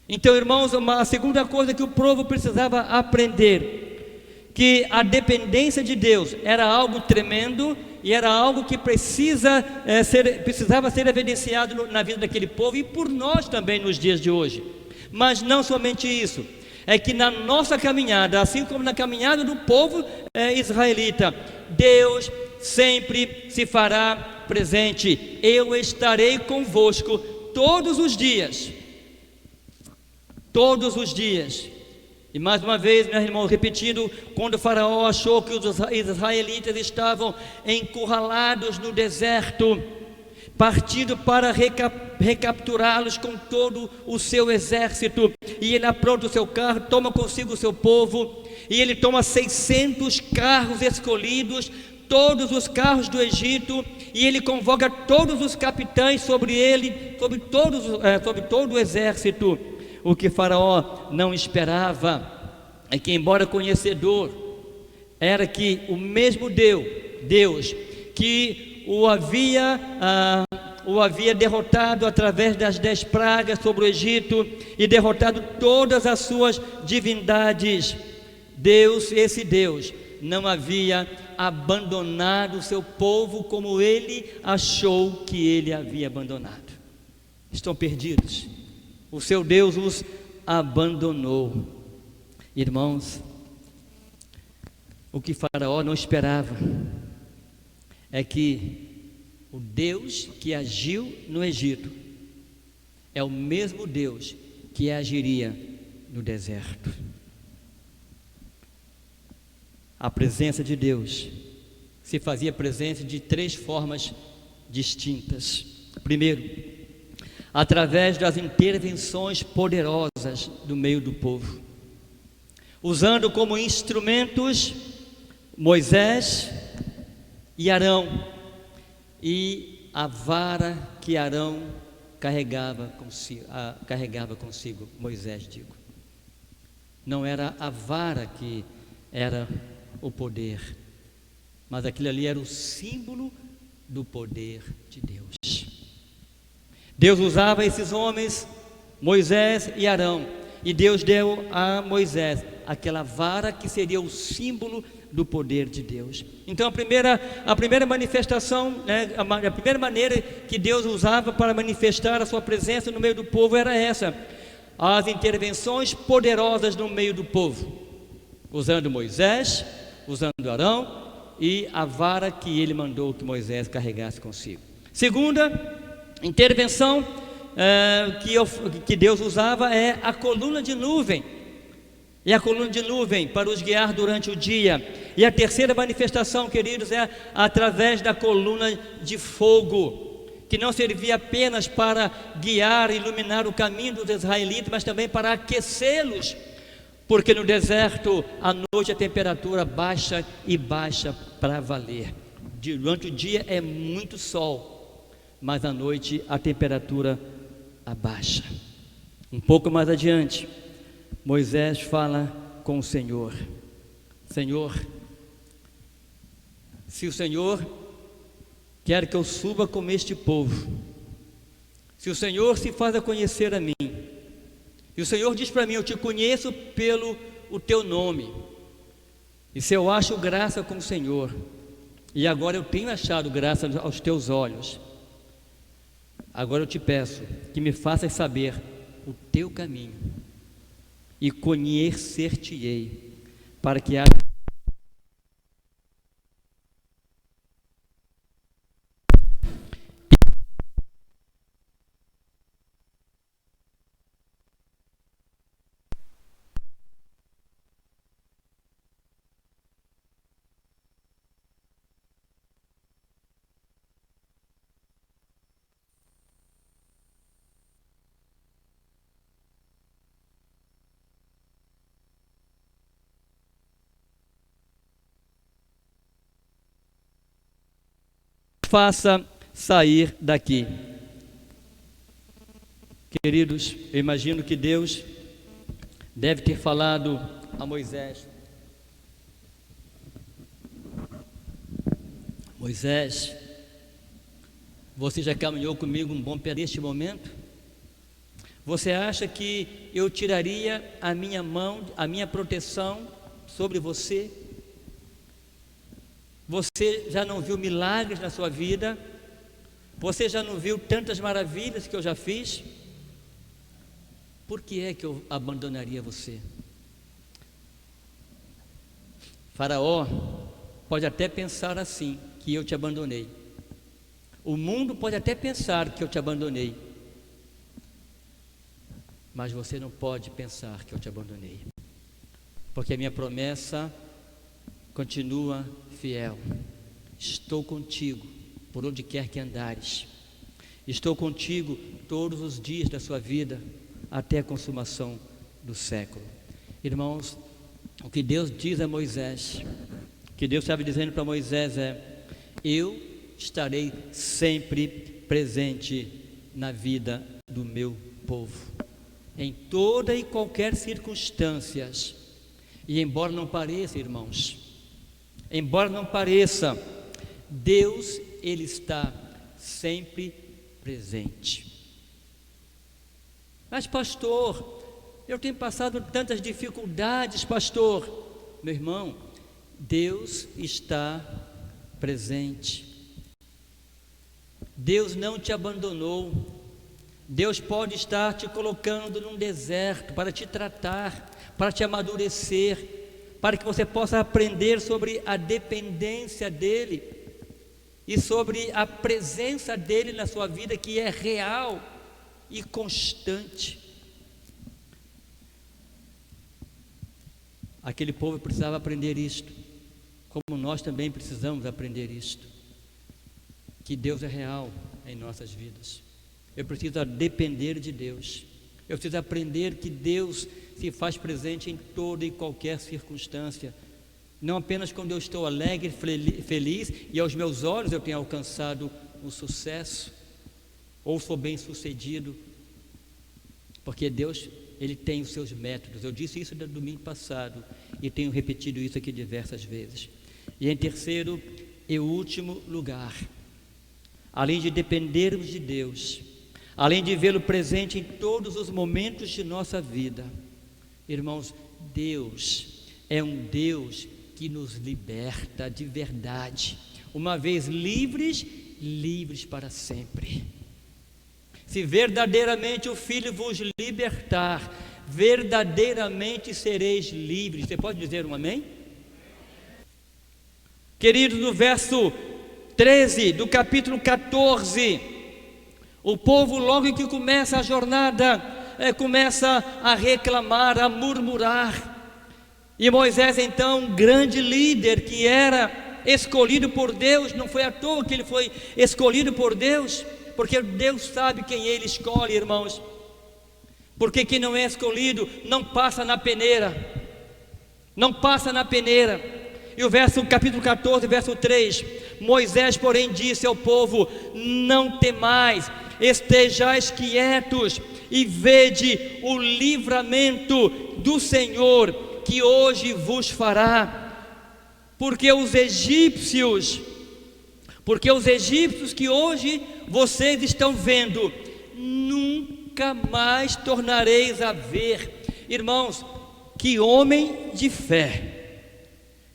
Então, irmãos, a segunda coisa que o povo precisava aprender, que a dependência de Deus era algo tremendo, e era algo que precisava ser evidenciado na vida daquele povo, e por nós também nos dias de hoje. Mas não somente isso, é que na nossa caminhada, assim como na caminhada do povo israelita, Deus sempre se fará presente. Eu estarei convosco todos os dias. Todos os dias. E mais uma vez, meus irmãos, repetindo, quando o faraó achou que os israelitas estavam encurralados no deserto, partindo para recapturá-los com todo o seu exército, e ele apronta o seu carro, toma consigo o seu povo, e ele toma 600 carros escolhidos, todos os carros do Egito, e ele convoca todos os capitães sobre ele, sobre todo o exército. O que Faraó não esperava é que, embora conhecedor, era que o mesmo Deus que o havia derrotado através das 10 pragas sobre o Egito e derrotado todas as suas divindades, esse Deus não havia abandonado o seu povo como ele achou que ele havia abandonado. Estão perdidos. O seu Deus os abandonou. Irmãos, o que Faraó não esperava é que o Deus que agiu no Egito é o mesmo Deus que agiria no deserto. A presença de Deus se fazia presente de 3 formas distintas. Primeiro, através das intervenções poderosas do meio do povo, usando como instrumentos Moisés e Arão, e a vara que Arão carregava consigo, Moisés, não era a vara que era o poder, mas aquilo ali era o símbolo do poder de Deus. Deus usava esses homens, Moisés e Arão, e Deus deu a Moisés aquela vara que seria o símbolo do poder de Deus. Então a primeira manifestação, a primeira maneira que Deus usava para manifestar a sua presença no meio do povo era essa: as intervenções poderosas no meio do povo, usando Moisés, usando Arão e a vara que ele mandou que Moisés carregasse consigo. Segunda intervenção que Deus usava é a coluna de nuvem. E a coluna de nuvem para os guiar durante o dia. E a terceira manifestação, queridos, é através da coluna de fogo, que não servia apenas para guiar e iluminar o caminho dos israelitas, mas também para aquecê-los, porque no deserto à noite a temperatura baixa e baixa para valer. Durante o dia é muito sol, mas à noite a temperatura abaixa. Um pouco mais adiante, Moisés fala com o Senhor: Senhor, se o Senhor quer que eu suba com este povo, se o Senhor se faz a conhecer a mim, e o Senhor diz para mim: eu te conheço pelo o teu nome, e se eu acho graça com o Senhor, e agora eu tenho achado graça aos teus olhos, agora eu te peço que me faças saber o teu caminho, e conhecer-te-ei, para que haja faça sair daqui. Queridos, eu imagino que Deus deve ter falado a Moisés: Moisés, você já caminhou comigo um bom pedaço neste momento? Você acha que eu tiraria a minha mão, a minha proteção sobre você? Você já não viu milagres na sua vida? Você já não viu tantas maravilhas que eu já fiz? Por que é que eu abandonaria você? Faraó pode até pensar assim, que eu te abandonei. O mundo pode até pensar que eu te abandonei, mas você não pode pensar que eu te abandonei, porque a minha promessa continua fiel. Estou contigo por onde quer que andares. Estou contigo todos os dias da sua vida, até a consumação do século. Irmãos, o que Deus diz a Moisés, o que Deus estava dizendo para Moisés é: eu estarei sempre presente na vida do meu povo, em toda e qualquer circunstâncias. E embora não pareça, irmãos, embora não pareça, Deus, Ele está sempre presente. Mas pastor, eu tenho passado tantas dificuldades, pastor. Meu irmão, Deus está presente. Deus não te abandonou. Deus pode estar te colocando num deserto para te tratar, para te amadurecer, para que você possa aprender sobre a dependência dEle e sobre a presença dEle na sua vida, que é real e constante. Aquele povo precisava aprender isto, como nós também precisamos aprender isto, que Deus é real em nossas vidas. Eu preciso depender de Deus. Eu preciso aprender que Deus se faz presente em toda e qualquer circunstância, não apenas quando eu estou alegre, feliz e aos meus olhos eu tenho alcançado o sucesso ou sou bem sucedido, porque Deus, Ele tem os seus métodos. Eu disse isso no domingo passado e tenho repetido isso aqui diversas vezes. E em terceiro, e último lugar, além de dependermos de Deus, além de vê-lo presente em todos os momentos de nossa vida, irmãos, Deus é um Deus que nos liberta de verdade. Uma vez livres, livres para sempre. Se verdadeiramente o Filho vos libertar, verdadeiramente sereis livres. Você pode dizer um amém? Queridos, no verso 13 do capítulo 14, o povo, logo que começa a jornada, começa a reclamar, a murmurar. E Moisés, então, um grande líder que era escolhido por Deus, não foi à toa que ele foi escolhido por Deus, porque Deus sabe quem ele escolhe, irmãos. Porque quem não é escolhido não passa na peneira, não passa na peneira. E o capítulo 14, verso 3, Moisés, porém, disse ao povo: não temais, estejais quietos e vede o livramento do Senhor que hoje vos fará, porque os egípcios que hoje vocês estão vendo, nunca mais tornareis a ver. Irmãos, que homem de fé,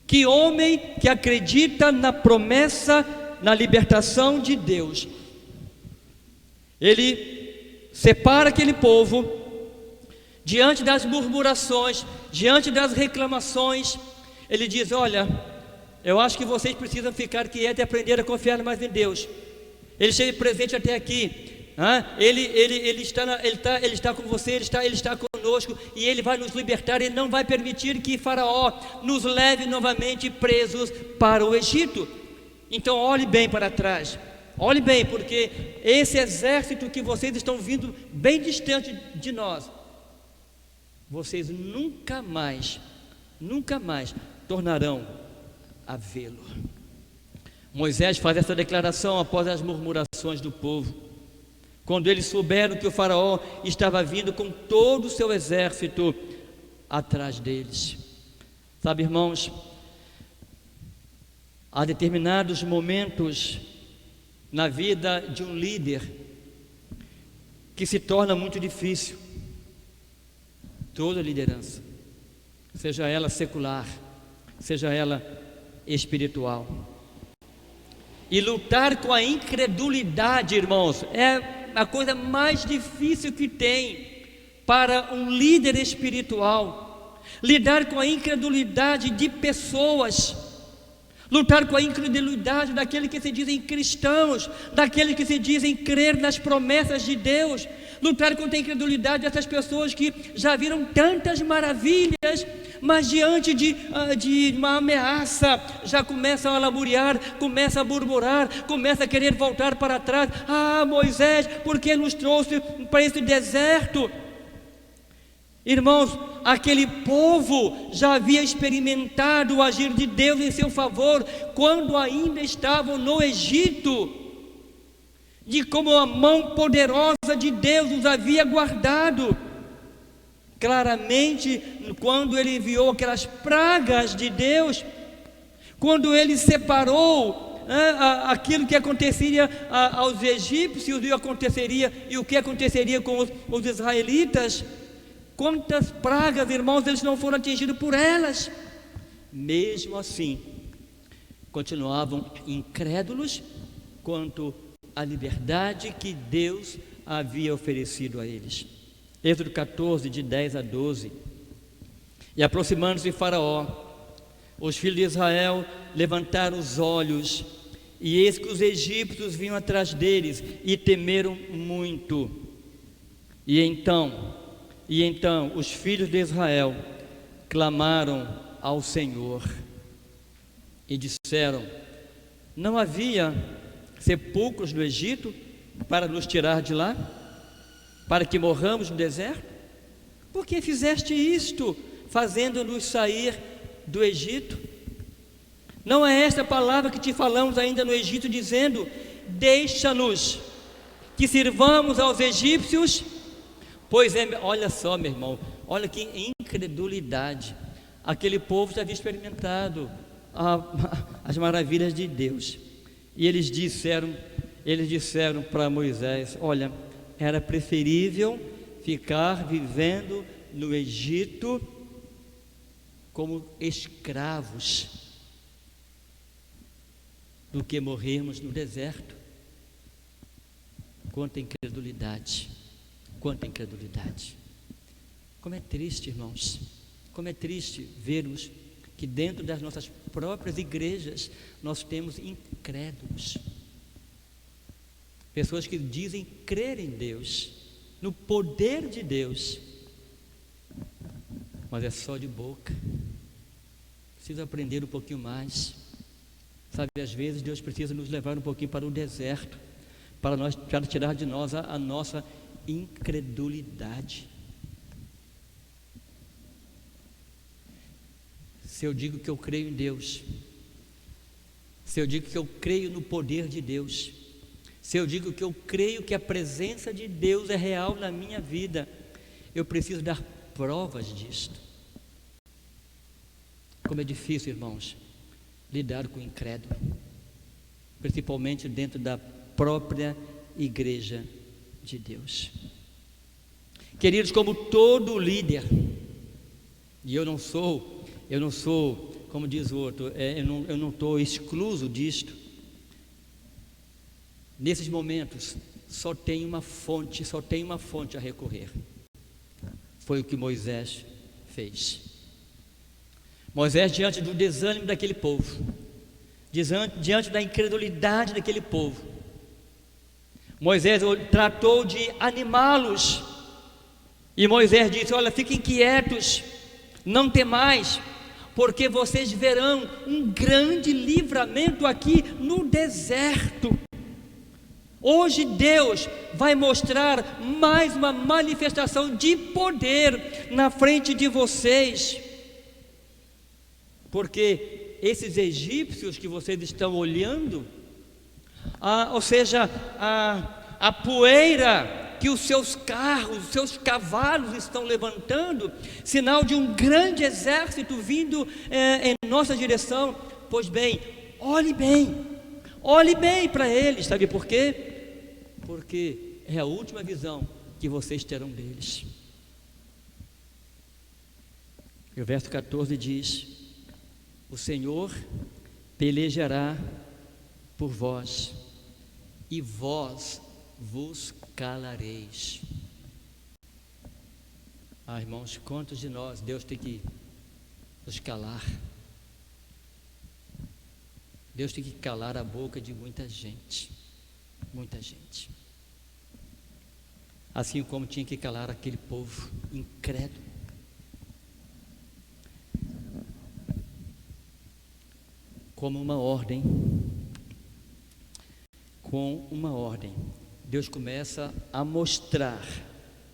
que homem que acredita na promessa, na libertação de Deus. Ele separa aquele povo diante das murmurações, diante das reclamações. Ele diz: olha, eu acho que vocês precisam ficar quietos e aprender a confiar mais em Deus. Ele esteve presente até aqui. Ele está com você, ele está conosco, e Ele vai nos libertar. Ele não vai permitir que Faraó nos leve novamente presos para o Egito. Então olhe bem para trás, olhe bem, porque esse exército que vocês estão vindo bem distante de nós, vocês nunca mais tornarão a vê-lo. Moisés faz essa declaração após as murmurações do povo, quando eles souberam que o Faraó estava vindo com todo o seu exército atrás deles. Sabe, irmãos, há determinados momentos na vida de um líder que se torna muito difícil. Toda liderança, seja ela secular, seja ela espiritual. E lutar com a incredulidade, irmãos, é a coisa mais difícil que tem para um líder espiritual. Lidar com a incredulidade de pessoas, lutar com a incredulidade daqueles que se dizem cristãos, daqueles que se dizem crer nas promessas de Deus, lutar contra a incredulidade dessas pessoas que já viram tantas maravilhas, mas diante de uma ameaça, já começam a lamuriar, começam a murmurar, começam a querer voltar para trás. Moisés, por que nos trouxe para esse deserto? Irmãos, aquele povo já havia experimentado o agir de Deus em seu favor, quando ainda estavam no Egito, de como a mão poderosa de Deus os havia guardado. Claramente, quando Ele enviou aquelas pragas de Deus, quando Ele separou aquilo que aconteceria aos egípcios e o que aconteceria com os israelitas, quantas pragas, irmãos, eles não foram atingidos por elas. Mesmo assim, continuavam incrédulos quanto à liberdade que Deus havia oferecido a eles. Êxodo 14, de 10 a 12. E aproximando-se de Faraó, os filhos de Israel levantaram os olhos, e eis que os egípcios vinham atrás deles, e temeram muito. E então os filhos de Israel clamaram ao Senhor e disseram: não havia sepulcros no Egito para nos tirar de lá, para que morramos no deserto? Por que fizeste isto, fazendo-nos sair do Egito? Não é esta palavra que te falamos ainda no Egito, dizendo: deixa-nos que sirvamos aos egípcios? Pois é, olha só, meu irmão, olha que incredulidade. Aquele povo já havia experimentado as maravilhas de Deus. E eles disseram para Moisés: olha, era preferível ficar vivendo no Egito como escravos do que morrermos no deserto. Quanta incredulidade, quanta incredulidade. Como é triste, irmãos, como é triste vermos que dentro das nossas próprias igrejas nós temos incrédulos, pessoas que dizem crer em Deus, no poder de Deus, mas é só de boca. Precisa aprender um pouquinho mais, sabe? Às vezes Deus precisa nos levar um pouquinho para o deserto, para tirar de nós a nossa incredulidade. Se eu digo que eu creio em Deus, se eu digo que eu creio no poder de Deus, se eu digo que eu creio que a presença de Deus é real na minha vida, eu preciso dar provas disto. Como é difícil, irmãos, lidar com o incrédulo, principalmente dentro da própria igreja de Deus. Queridos, como todo líder, e eu não sou, como diz o outro, eu não estou excluso disto. Nesses momentos, só tem uma fonte a recorrer. Foi o que Moisés fez. Moisés, diante do desânimo daquele povo, diante da incredulidade daquele povo, Moisés tratou de animá-los. E Moisés disse: olha, fiquem quietos, não temais, porque vocês verão um grande livramento aqui no deserto. Hoje Deus vai mostrar mais uma manifestação de poder na frente de vocês, porque esses egípcios que vocês estão olhando, ou seja, a poeira que os seus carros, os seus cavalos estão levantando, sinal de um grande exército vindo em nossa direção. Pois bem, olhe bem para eles. Sabe por quê? Porque é a última visão que vocês terão deles. E o verso 14 diz: o Senhor pelejará por vós, e vós vos calareis. Irmãos, quantos de nós Deus tem que nos calar? Deus tem que calar a boca de muita gente, assim como tinha que calar aquele povo incrédulo. Com uma ordem, Deus começa a mostrar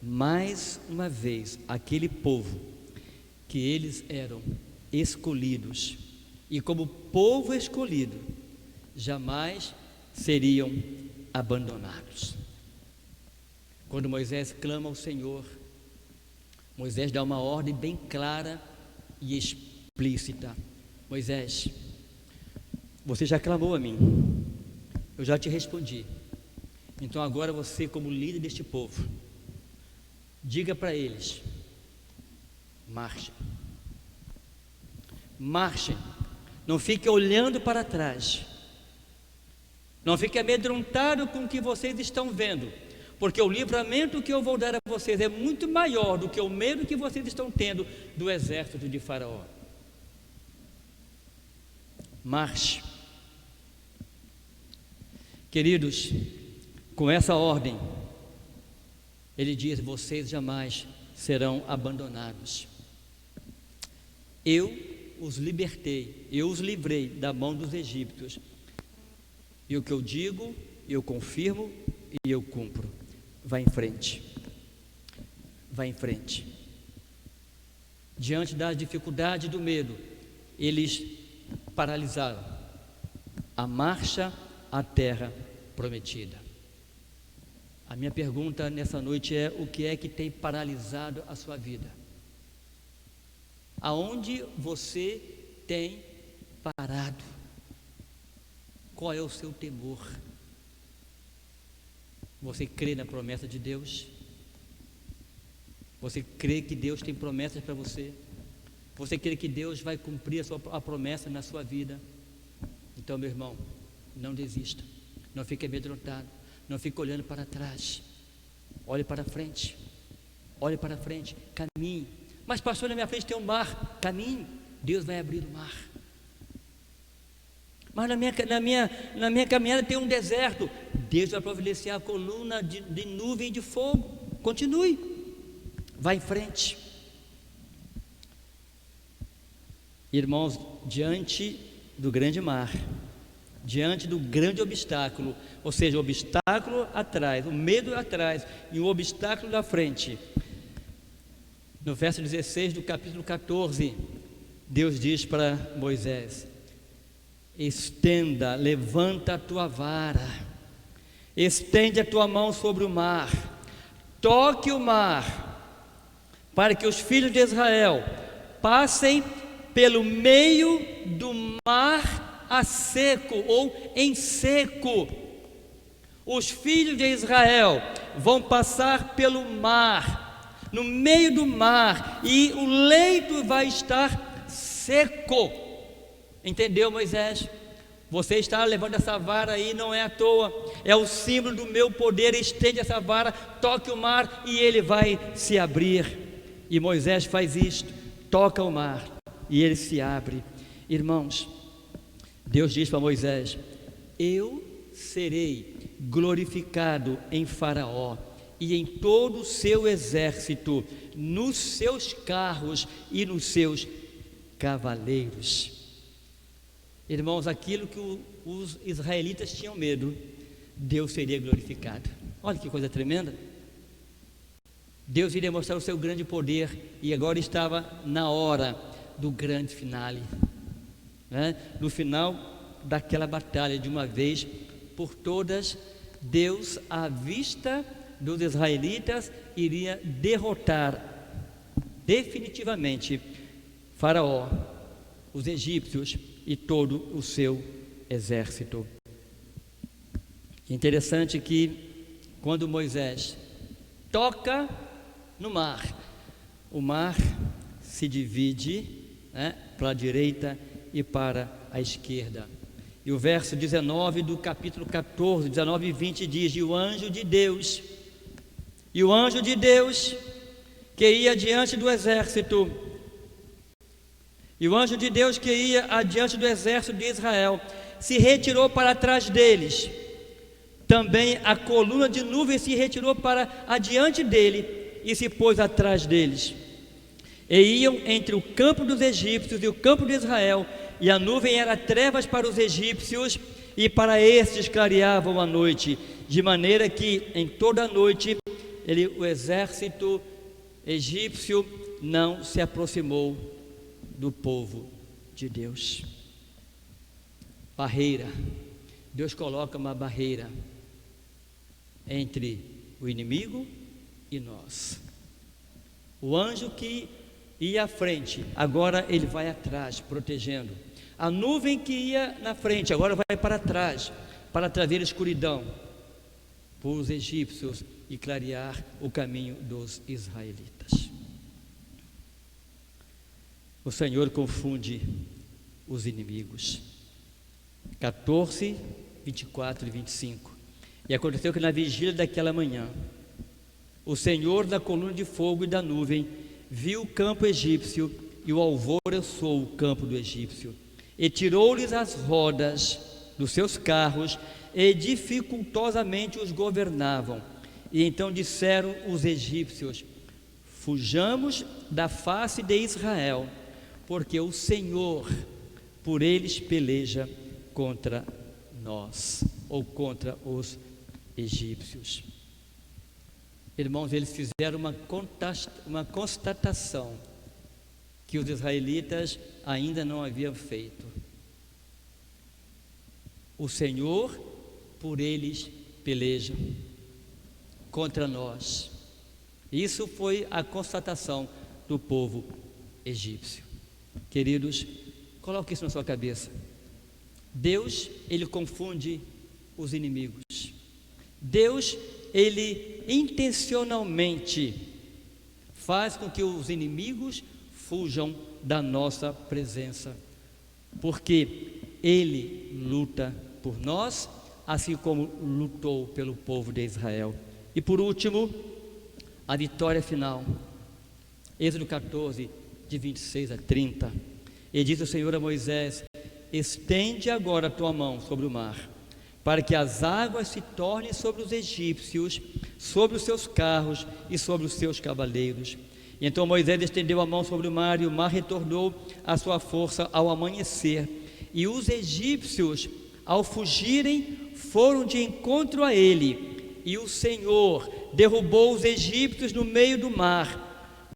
mais uma vez àquele povo que eles eram escolhidos, e como povo escolhido jamais seriam abandonados. Quando Moisés clama ao Senhor, Moisés dá uma ordem bem clara e explícita: Moisés, você já clamou a mim, eu já te respondi. Então agora você, como líder deste povo, diga para eles: marchem, não fiquem olhando para trás, não fiquem amedrontados com o que vocês estão vendo, porque o livramento que eu vou dar a vocês é muito maior do que o medo que vocês estão tendo do exército de Faraó. Marche. Queridos, com essa ordem, ele diz: vocês jamais serão abandonados. Eu os libertei, eu os livrei da mão dos egípcios, e o que eu digo, eu confirmo e eu cumpro. Vá em frente. Diante da dificuldade e do medo, eles paralisaram a marcha à terra prometida. A minha pergunta nessa noite é: o que é que tem paralisado a sua vida? Aonde você tem parado. Qual é o seu temor? Você crê na promessa de Deus? Você crê que Deus tem promessas para você? Você crê que Deus vai cumprir a promessa na sua vida? Então, meu irmão, não desista, não fique amedrontado, não fique olhando para trás, olhe para frente, caminhe. Mas pastor, na minha frente tem um mar, caminhe, Deus vai abrir o mar. Mas na minha caminhada tem um deserto, Deus vai providenciar a coluna de nuvem de fogo. Continue, vá em frente. Irmãos, diante do grande mar, diante do grande obstáculo, ou seja, o obstáculo atrás, o medo atrás e o obstáculo da frente, no verso 16 do capítulo 14, Deus diz para Moisés: estenda, levanta a tua vara, estende a tua mão sobre o mar, toque o mar, para que os filhos de Israel passem pelo meio do mar a seco ou em seco. Os filhos de Israel vão passar pelo mar, no meio do mar, e o leito vai estar seco. Entendeu, Moisés? Você está levando essa vara aí, não é à toa, é o símbolo do meu poder. Estende essa vara, toque o mar e ele vai se abrir. E Moisés faz isto, toca o mar e ele se abre. Irmãos, Deus diz para Moisés: eu serei glorificado em Faraó e em todo o seu exército, nos seus carros e nos seus cavaleiros. Irmãos, aquilo que os israelitas tinham medo, Deus seria glorificado. Olha que coisa tremenda. Deus iria mostrar o seu grande poder, e agora estava na hora do grande finale, né? No final daquela batalha, de uma vez por todas, Deus, à vista dos israelitas, iria derrotar definitivamente Faraó, os egípcios e todo o seu exército. Interessante que quando Moisés toca no mar, o mar se divide, né, para a direita e para a esquerda. E o verso 19 do capítulo 14, 19 e 20 diz: e o anjo de Deus que ia adiante do exército, e o anjo de Deus que ia adiante do exército de Israel se retirou para trás deles. Também a coluna de nuvem se retirou para adiante dele e se pôs atrás deles. E iam entre o campo dos egípcios e o campo de Israel, e a nuvem era trevas para os egípcios, e para estes clareavam a noite, de maneira que em toda a noite o exército egípcio não se aproximou do povo de Deus. Barreira. Deus coloca uma barreira entre o inimigo e nós. O anjo que ia à frente, agora ele vai atrás, protegendo. A nuvem que ia na frente, agora vai para trás, para trazer escuridão para os egípcios e clarear o caminho dos israelitas. O Senhor confunde os inimigos. 14, 24 e 25. E aconteceu que na vigília daquela manhã, o Senhor da coluna de fogo e da nuvem viu o campo egípcio, e o alvoroçou o campo do egípcio, e tirou-lhes as rodas dos seus carros, e dificultosamente os governavam. E então disseram os egípcios: fujamos da face de Israel, porque o Senhor por eles peleja contra nós, ou contra os egípcios. Irmãos, eles fizeram uma constatação que os israelitas ainda não haviam feito: o Senhor por eles peleja contra nós. Isso foi a constatação do povo egípcio. Queridos, Coloque isso na sua cabeça. Deus, Ele confunde os inimigos. Deus, Ele intencionalmente faz com que os inimigos fujam da nossa presença, porque Ele luta por nós, assim como lutou pelo povo de Israel. E por último, a vitória final. Êxodo 14, de 26 a 30. E diz o Senhor a Moisés: estende agora a tua mão sobre o mar, para que as águas se tornem sobre os egípcios, sobre os seus carros e sobre os seus cavaleiros. E então Moisés estendeu a mão sobre o mar, e o mar retornou à sua força ao amanhecer. E os egípcios, ao fugirem, foram de encontro a ele, e o Senhor derrubou os egípcios no meio do mar,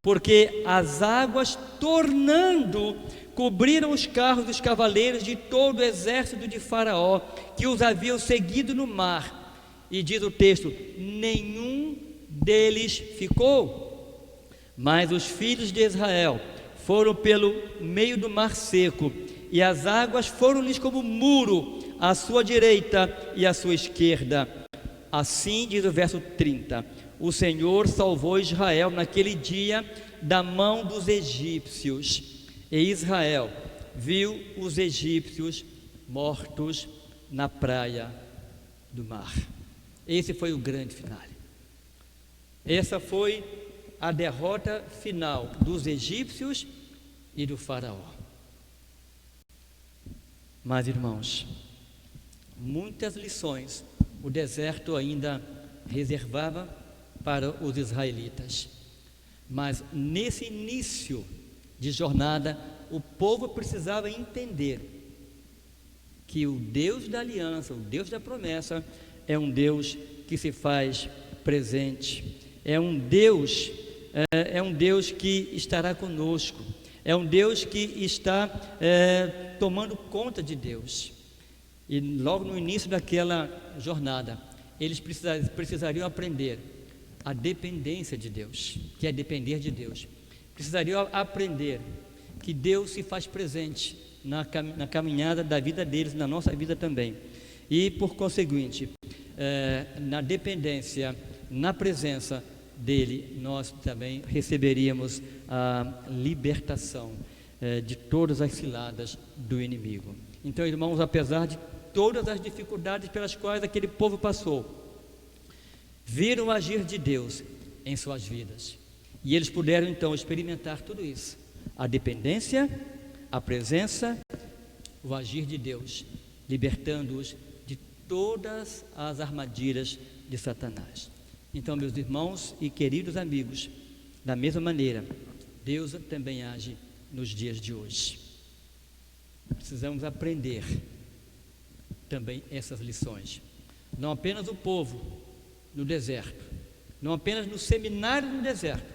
porque as águas, tornando, cobriram os carros dos cavaleiros de todo o exército de Faraó, que os haviam seguido no mar. E diz o texto: nenhum deles ficou. Mas os filhos de Israel foram pelo meio do mar seco, e as águas foram-lhes como muro à sua direita e à sua esquerda. Assim diz o verso 30: o Senhor salvou Israel naquele dia da mão dos egípcios. E Israel viu os egípcios mortos na praia do mar. Esse foi o grande finale. Essa foi a derrota final dos egípcios e do Faraó. Mas, irmãos, muitas lições o deserto ainda reservava para os israelitas. Mas nesse início de jornada, o povo precisava entender que o Deus da aliança, o Deus da promessa, é um Deus que se faz presente, é um Deus que estará conosco, é um Deus que está tomando conta de Deus. E logo no início daquela jornada, eles precisariam aprender a dependência de Deus, que é depender de Deus. Precisariam aprender que Deus se faz presente na caminhada da vida deles, na nossa vida também. E por conseguinte, na dependência, na presença dele, nós também receberíamos a libertação de todas as ciladas do inimigo. Então, irmãos, apesar de todas as dificuldades pelas quais aquele povo passou, viram o agir de Deus em suas vidas, e eles puderam então experimentar tudo isso: a dependência, a presença, o agir de Deus, libertando-os de todas as armadilhas de Satanás. Então, meus irmãos e queridos amigos, da mesma maneira, Deus também age nos dias de hoje. Precisamos aprender também essas lições. Não apenas o povo no deserto, não apenas no seminário no deserto,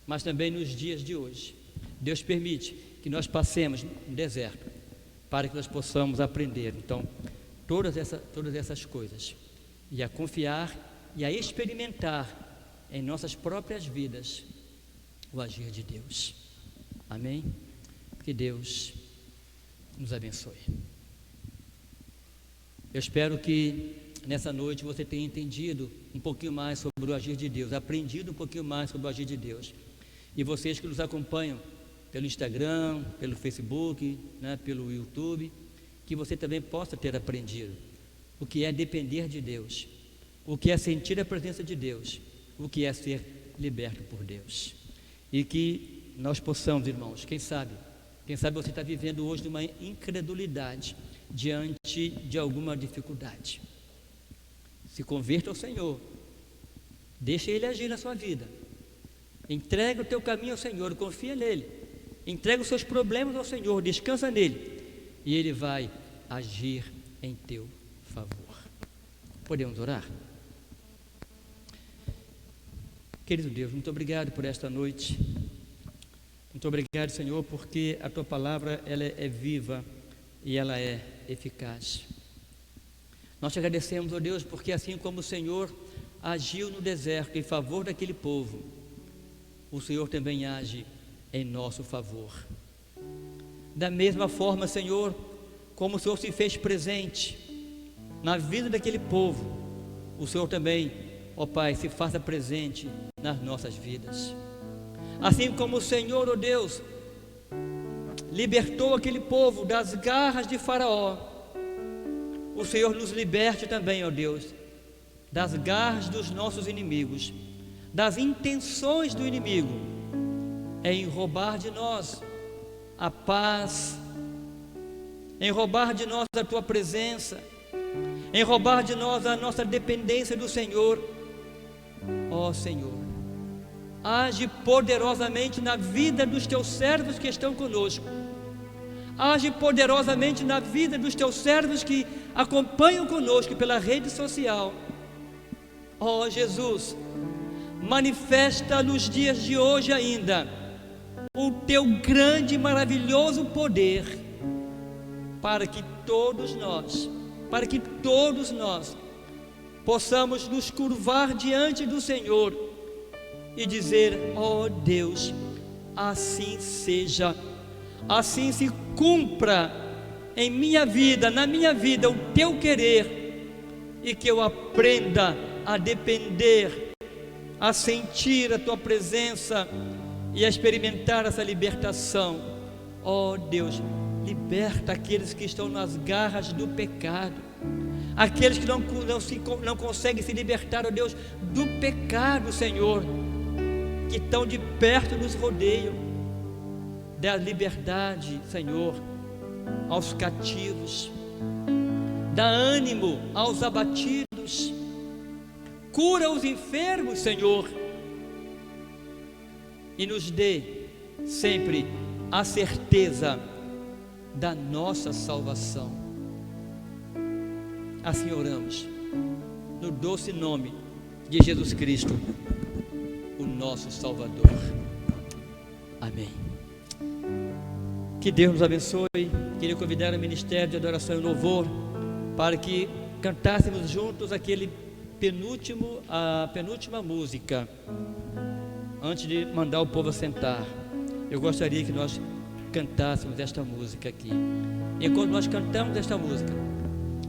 mas também nos dias de hoje. Deus permite que nós passemos no deserto para que nós possamos aprender então todas essas coisas, e a confiar e a experimentar em nossas próprias vidas o agir de Deus. Amém? Que Deus nos abençoe. Eu espero que nessa noite você tenha entendido um pouquinho mais sobre o agir de Deus, aprendido um pouquinho mais sobre o agir de Deus. E vocês que nos acompanham pelo Instagram, pelo Facebook, pelo YouTube, que você também possa ter aprendido o que é depender de Deus, o que é sentir a presença de Deus, o que é ser liberto por Deus. E que nós possamos, irmãos, quem sabe você está vivendo hoje uma incredulidade diante de alguma dificuldade. Se converta ao Senhor, deixa Ele agir na sua vida, entrega o teu caminho ao Senhor, confia nele, entrega os seus problemas ao Senhor, descansa nele, e Ele vai agir em teu favor. Podemos orar? Querido Deus, muito obrigado por esta noite. Muito obrigado, Senhor, porque a Tua palavra ela é viva e ela é eficaz. Nós te agradecemos, ó Deus, porque assim como o Senhor agiu no deserto em favor daquele povo, o Senhor também age em nosso favor. Da mesma forma, Senhor, como o Senhor se fez presente na vida daquele povo, o Senhor também, ó Pai, se faça presente nas nossas vidas. Assim como o Senhor, ó Deus, libertou aquele povo das garras de Faraó, o Senhor nos liberte também, ó Deus, das garras dos nossos inimigos, das intenções do inimigo, em roubar de nós a paz, em roubar de nós a Tua presença, em roubar de nós a nossa dependência do Senhor. Ó Senhor, age poderosamente na vida dos Teus servos que estão conosco, age poderosamente na vida dos Teus servos que acompanham conosco pela rede social. Ó Jesus, manifesta nos dias de hoje ainda o Teu grande e maravilhoso poder, para que todos nós possamos nos curvar diante do Senhor e dizer: ó Deus, assim seja, assim se cumpra em minha vida, na minha vida, o Teu querer, e que eu aprenda a depender, a sentir a Tua presença e a experimentar essa libertação. Ó Deus, liberta aqueles que estão nas garras do pecado, aqueles que não conseguem se libertar, ó Deus, do pecado, Senhor, que tão de perto nos rodeiam. Dá liberdade, Senhor, aos cativos, dá ânimo aos abatidos, cura os enfermos, Senhor, e nos dê sempre a certeza da nossa salvação. Assim oramos, no doce nome de Jesus Cristo, o nosso Salvador. Amém. Que Deus nos abençoe. Queria convidar o Ministério de Adoração e Louvor para que cantássemos juntos a penúltima música. Antes de mandar o povo sentar, eu gostaria que nós cantássemos esta música aqui. Enquanto nós cantamos esta música,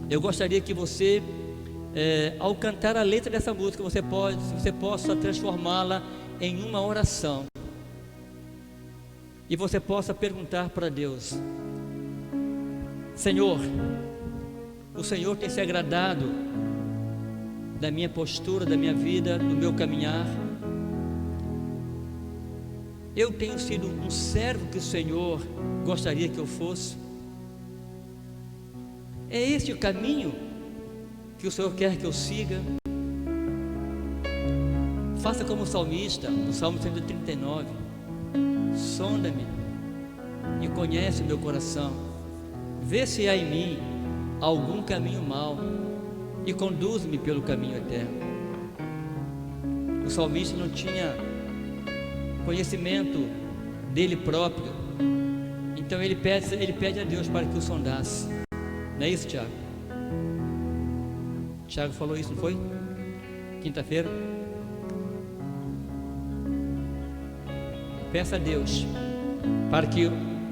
eu gostaria que você, ao cantar a letra dessa música, você possa transformá-la em uma oração, e você possa perguntar para Deus: Senhor, o Senhor tem se agradado da minha postura, da minha vida, do meu caminhar? Eu tenho sido um servo que o Senhor gostaria que eu fosse? É este o caminho que o Senhor quer que eu siga? Faça como o salmista, no Salmo 139: sonda-me e conhece o meu coração, vê se há em mim algum caminho mau e conduz-me pelo caminho eterno. O salmista não tinha conhecimento dele próprio, então ele pede a Deus para que o sondasse. Não é isso, Tiago? Tiago falou isso, não foi? Quinta-feira. Peça a Deus para que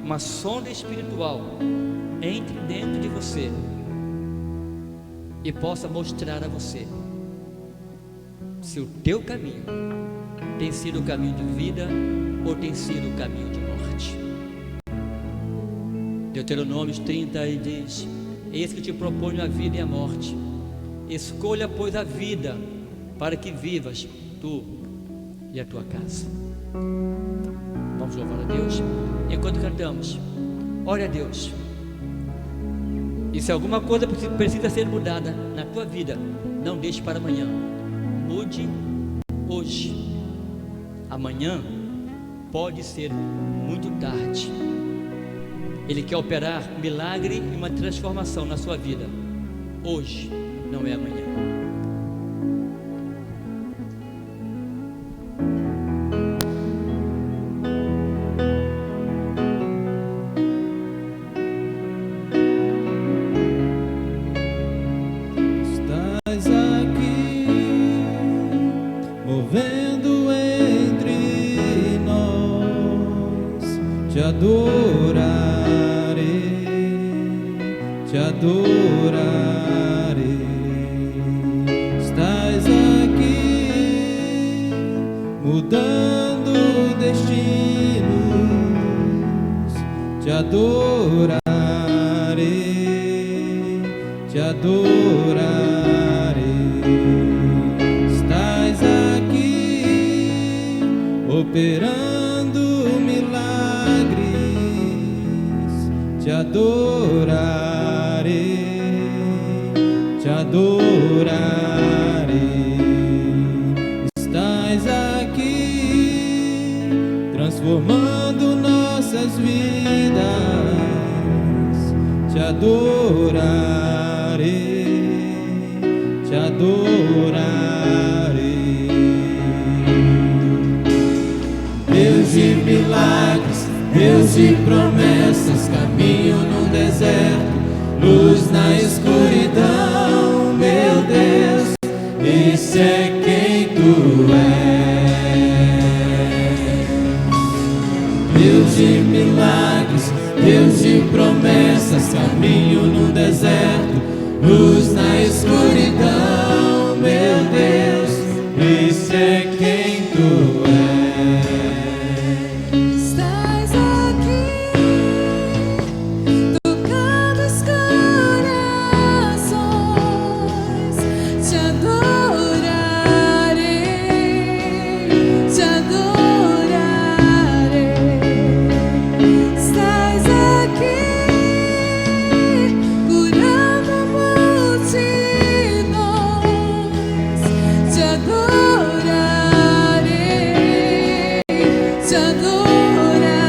uma sonda espiritual entre dentro de você e possa mostrar a você se o teu caminho tem sido o caminho de vida ou tem sido o caminho de morte. Deuteronômio 30 diz: eis que te proponho a vida e a morte, escolha pois a vida, para que vivas tu e a tua casa. Vamos louvar a Deus enquanto cantamos. Ore a Deus, e se alguma coisa precisa ser mudada na tua vida, não deixe para amanhã, mude hoje. Amanhã pode ser muito tarde. Ele quer operar um milagre e uma transformação na sua vida. Hoje não é amanhã. Estás aqui, movendo entre nós, te adorar. adorarei. Estás aqui, operando milagres. Te adorarei, te adorarei. Estás aqui, transformando nossas vidas. Te adorarei, te adorarei. Deus de milagres, Deus de promessas, caminho no deserto, luz na escuridão, meu Deus, esse é quem tu és. Deus de milagres, Deus de promessas, caminho no deserto, luz na escuridão, meu Deus, esse é quem tu és. Estás aqui, tocando os corações. Te adorarei, te adorarei. Estás aqui, curando multidões. Te adorarei, te adorarei.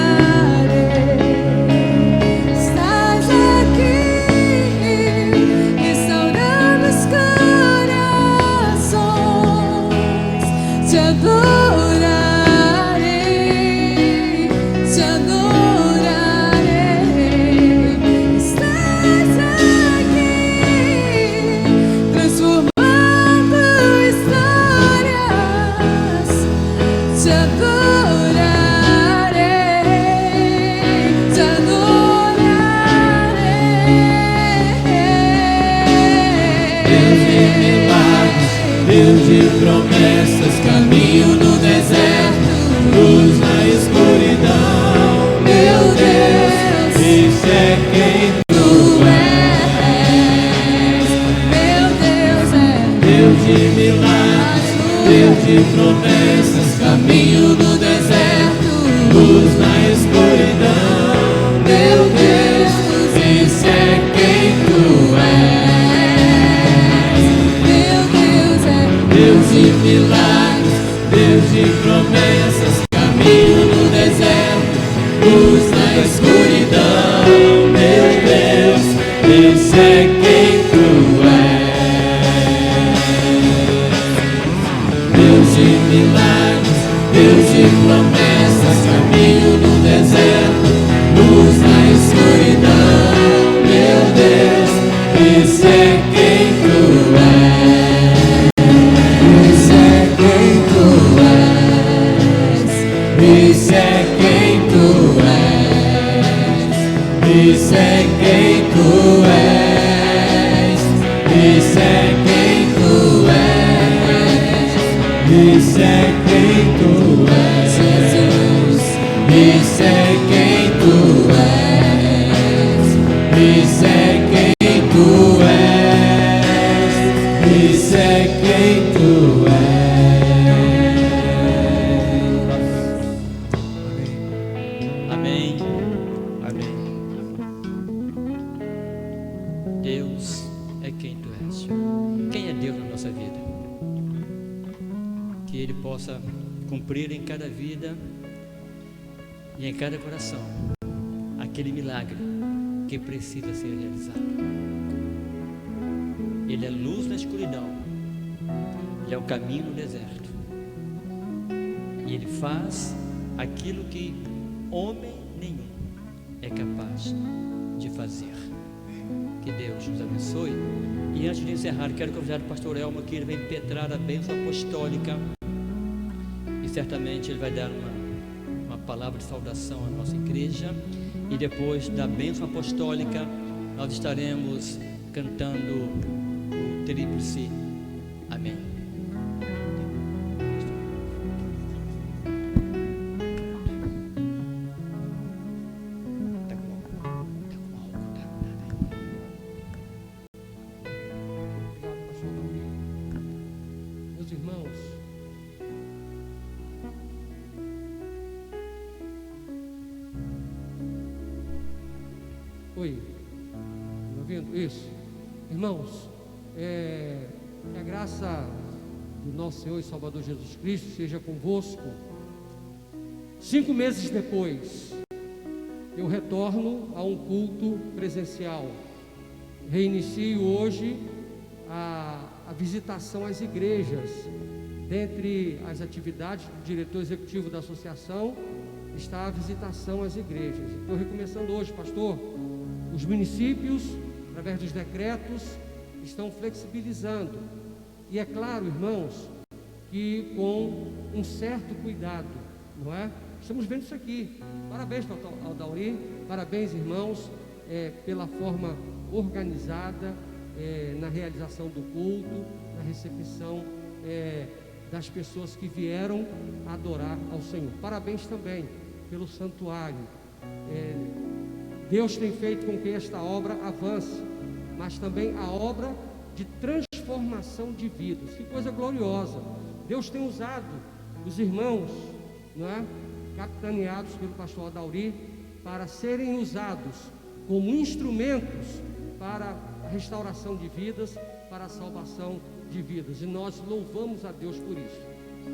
Estás aqui, restaurando os corações. Te adorarei, te adorarei. Estás aqui, transformando histórias. Te adorarei, te adorarei. Deus de milagres, Deus de promessas, caminho no deserto, luz na escuridão, meu Deus, esse é quem tu és. Meu Deus é Deus de milagres, Deus de promessas, caminho no deserto, luz na escuridão, meu Deus, esse é quem tu és. meu Deus é Deus de milagres, Deus de promessas, caminho no deserto, luz na escuridão, meu Deus, esse é quem tu és. Deus de milagres, Deus de promessas, caminho no deserto, luz na escuridão, meu Deus, esse é quem tu és. Esse é quem tu és. Esse é quem tu és. Esse é quem tu és. Esse é quem tu és. Esse é quem tu és. Jesus. Esse é quem tu és. Esse é quem tu és. Esse é quem tu és. Amém. Amém. Deus é quem tu és. Quem é Deus na nossa vida? Que Ele possa cumprir em cada vida e em cada coração aquele milagre que precisa ser realizado. Ele é luz na escuridão. Ele é o caminho no deserto. E Ele faz aquilo que homem nenhum é capaz de fazer. Que Deus nos abençoe. E antes de encerrar, quero convidar o pastor Elmo que ele vai impetrar a bênção apostólica. E certamente ele vai dar uma palavra de saudação à nossa igreja. E depois da bênção apostólica, nós estaremos cantando o tríplice amém. Oi. Me ouvindo? Isso. Irmãos, que a graça do nosso Senhor e Salvador Jesus Cristo seja convosco. 5 meses depois, eu retorno a um culto presencial. Reinicio hoje a visitação às igrejas. Dentre as atividades do diretor executivo da associação está a visitação às igrejas. Estou recomeçando hoje, pastor. Os municípios, através dos decretos, estão flexibilizando. E é claro, irmãos, que com um certo cuidado, não é? Estamos vendo isso aqui. Parabéns ao Dauri, parabéns, irmãos, pela forma organizada na realização do culto, na recepção das pessoas que vieram adorar ao Senhor. Parabéns também pelo santuário. Deus tem feito com que esta obra avance, mas também a obra de transformação de vidas. Que coisa gloriosa! Deus tem usado os irmãos, não é? Capitaneados pelo pastor Dauri, para serem usados como instrumentos para a restauração de vidas, para a salvação de vidas, e nós louvamos a Deus por isso.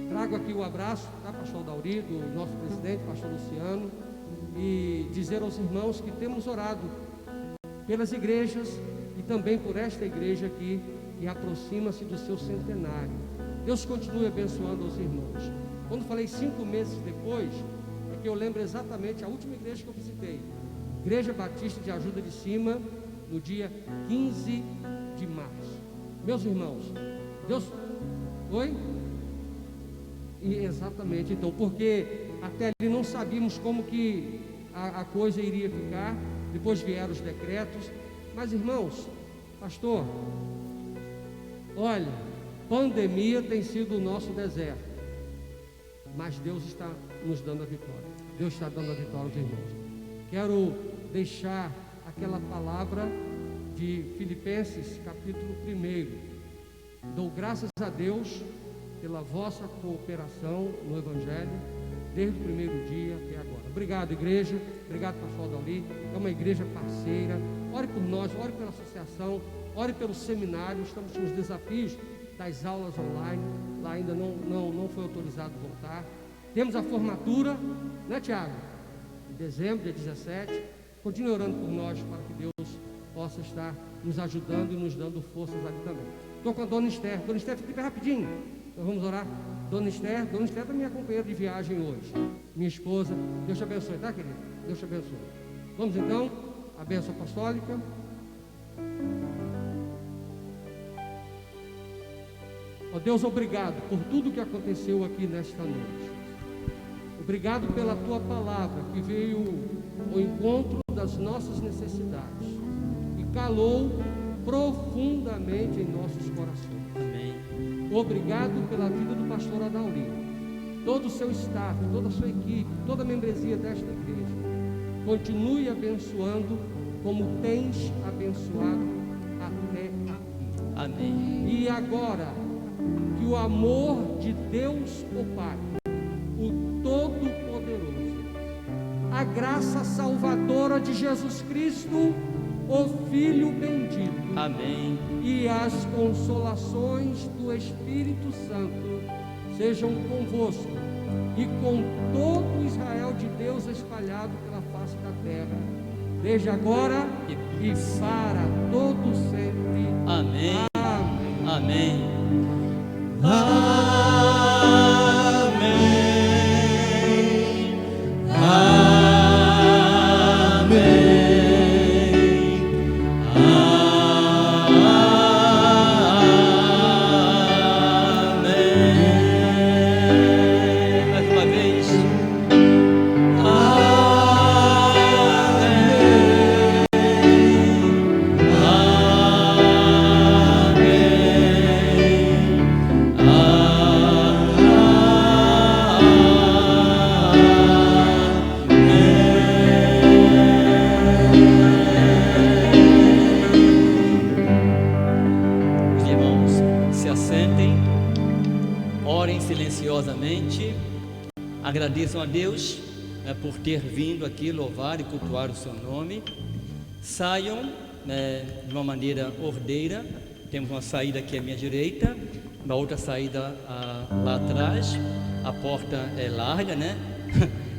Trago aqui o abraço, tá, pastor Dauri, do nosso presidente, pastor Luciano, e dizer aos irmãos que temos orado pelas igrejas e também por esta igreja aqui, que aproxima-se do seu centenário. Deus continue abençoando os irmãos. Quando falei 5 meses depois, é que eu lembro exatamente a última igreja que eu visitei, Igreja Batista de Ajuda de Cima, no dia 15 de março. Meus irmãos, Deus... Oi? E exatamente, então, porque até ali não sabíamos como que a coisa iria ficar, depois vieram os decretos, mas irmãos, pastor, olha, pandemia tem sido o nosso deserto, mas Deus está nos dando a vitória. Deus está dando a vitória aos irmãos. Quero deixar aquela palavra de Filipenses, capítulo 1. Dou graças a Deus pela vossa cooperação no Evangelho, desde o primeiro dia até agora. Obrigado, igreja. Obrigado, pastor Dauri. É uma igreja parceira. Ore por nós, ore pela associação, ore pelo seminário. Estamos com os desafios das aulas online. Lá ainda não foi autorizado voltar. Temos a formatura, né, Tiago? Em dezembro, dia 17. Continue orando por nós, para que Deus possa estar nos ajudando e nos dando forças ali também. Estou com a dona Esther. Dona Esther, fica bem rapidinho. Nós vamos orar. Dona Esther é minha companheira de viagem hoje. Minha esposa. Deus te abençoe, tá, querida? Deus te abençoe. Vamos então, a bênção apostólica. Ó Deus, obrigado por tudo que aconteceu aqui nesta noite. Obrigado pela tua palavra que veio ao encontro das nossas necessidades e calou profundamente em nossos corações. Amém. Obrigado pela vida do pastor Dauri, todo o seu staff, toda a sua equipe, toda a membresia desta igreja. Continue abençoando como tens abençoado até aqui. Amém. E agora, que o amor de Deus, o Pai, o Todo-Poderoso, a graça salvadora de Jesus Cristo, o Filho bendito, Amém. e as consolações do Espírito Santo sejam convosco e com todo Israel de Deus espalhado pela face da terra, desde agora e para todo sempre. Amém. Amém. Amém. Agradeçam a Deus por ter vindo aqui louvar e cultuar o seu nome. saiam de uma maneira ordeira. Temos uma saída aqui à minha direita, uma outra saída lá atrás. A porta é larga, né?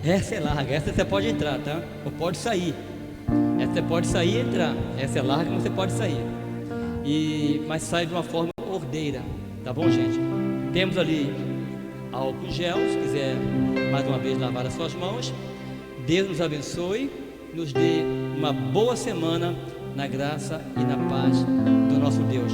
Essa é larga, essa você pode entrar, tá? Ou pode sair. Essa você pode sair e entrar. Essa é larga, mas você pode sair. Mas sai de uma forma ordeira, tá bom, gente? Temos ali álcool gel, se quiser mais uma vez lavar as suas mãos. Deus nos abençoe, nos dê uma boa semana na graça e na paz do nosso Deus.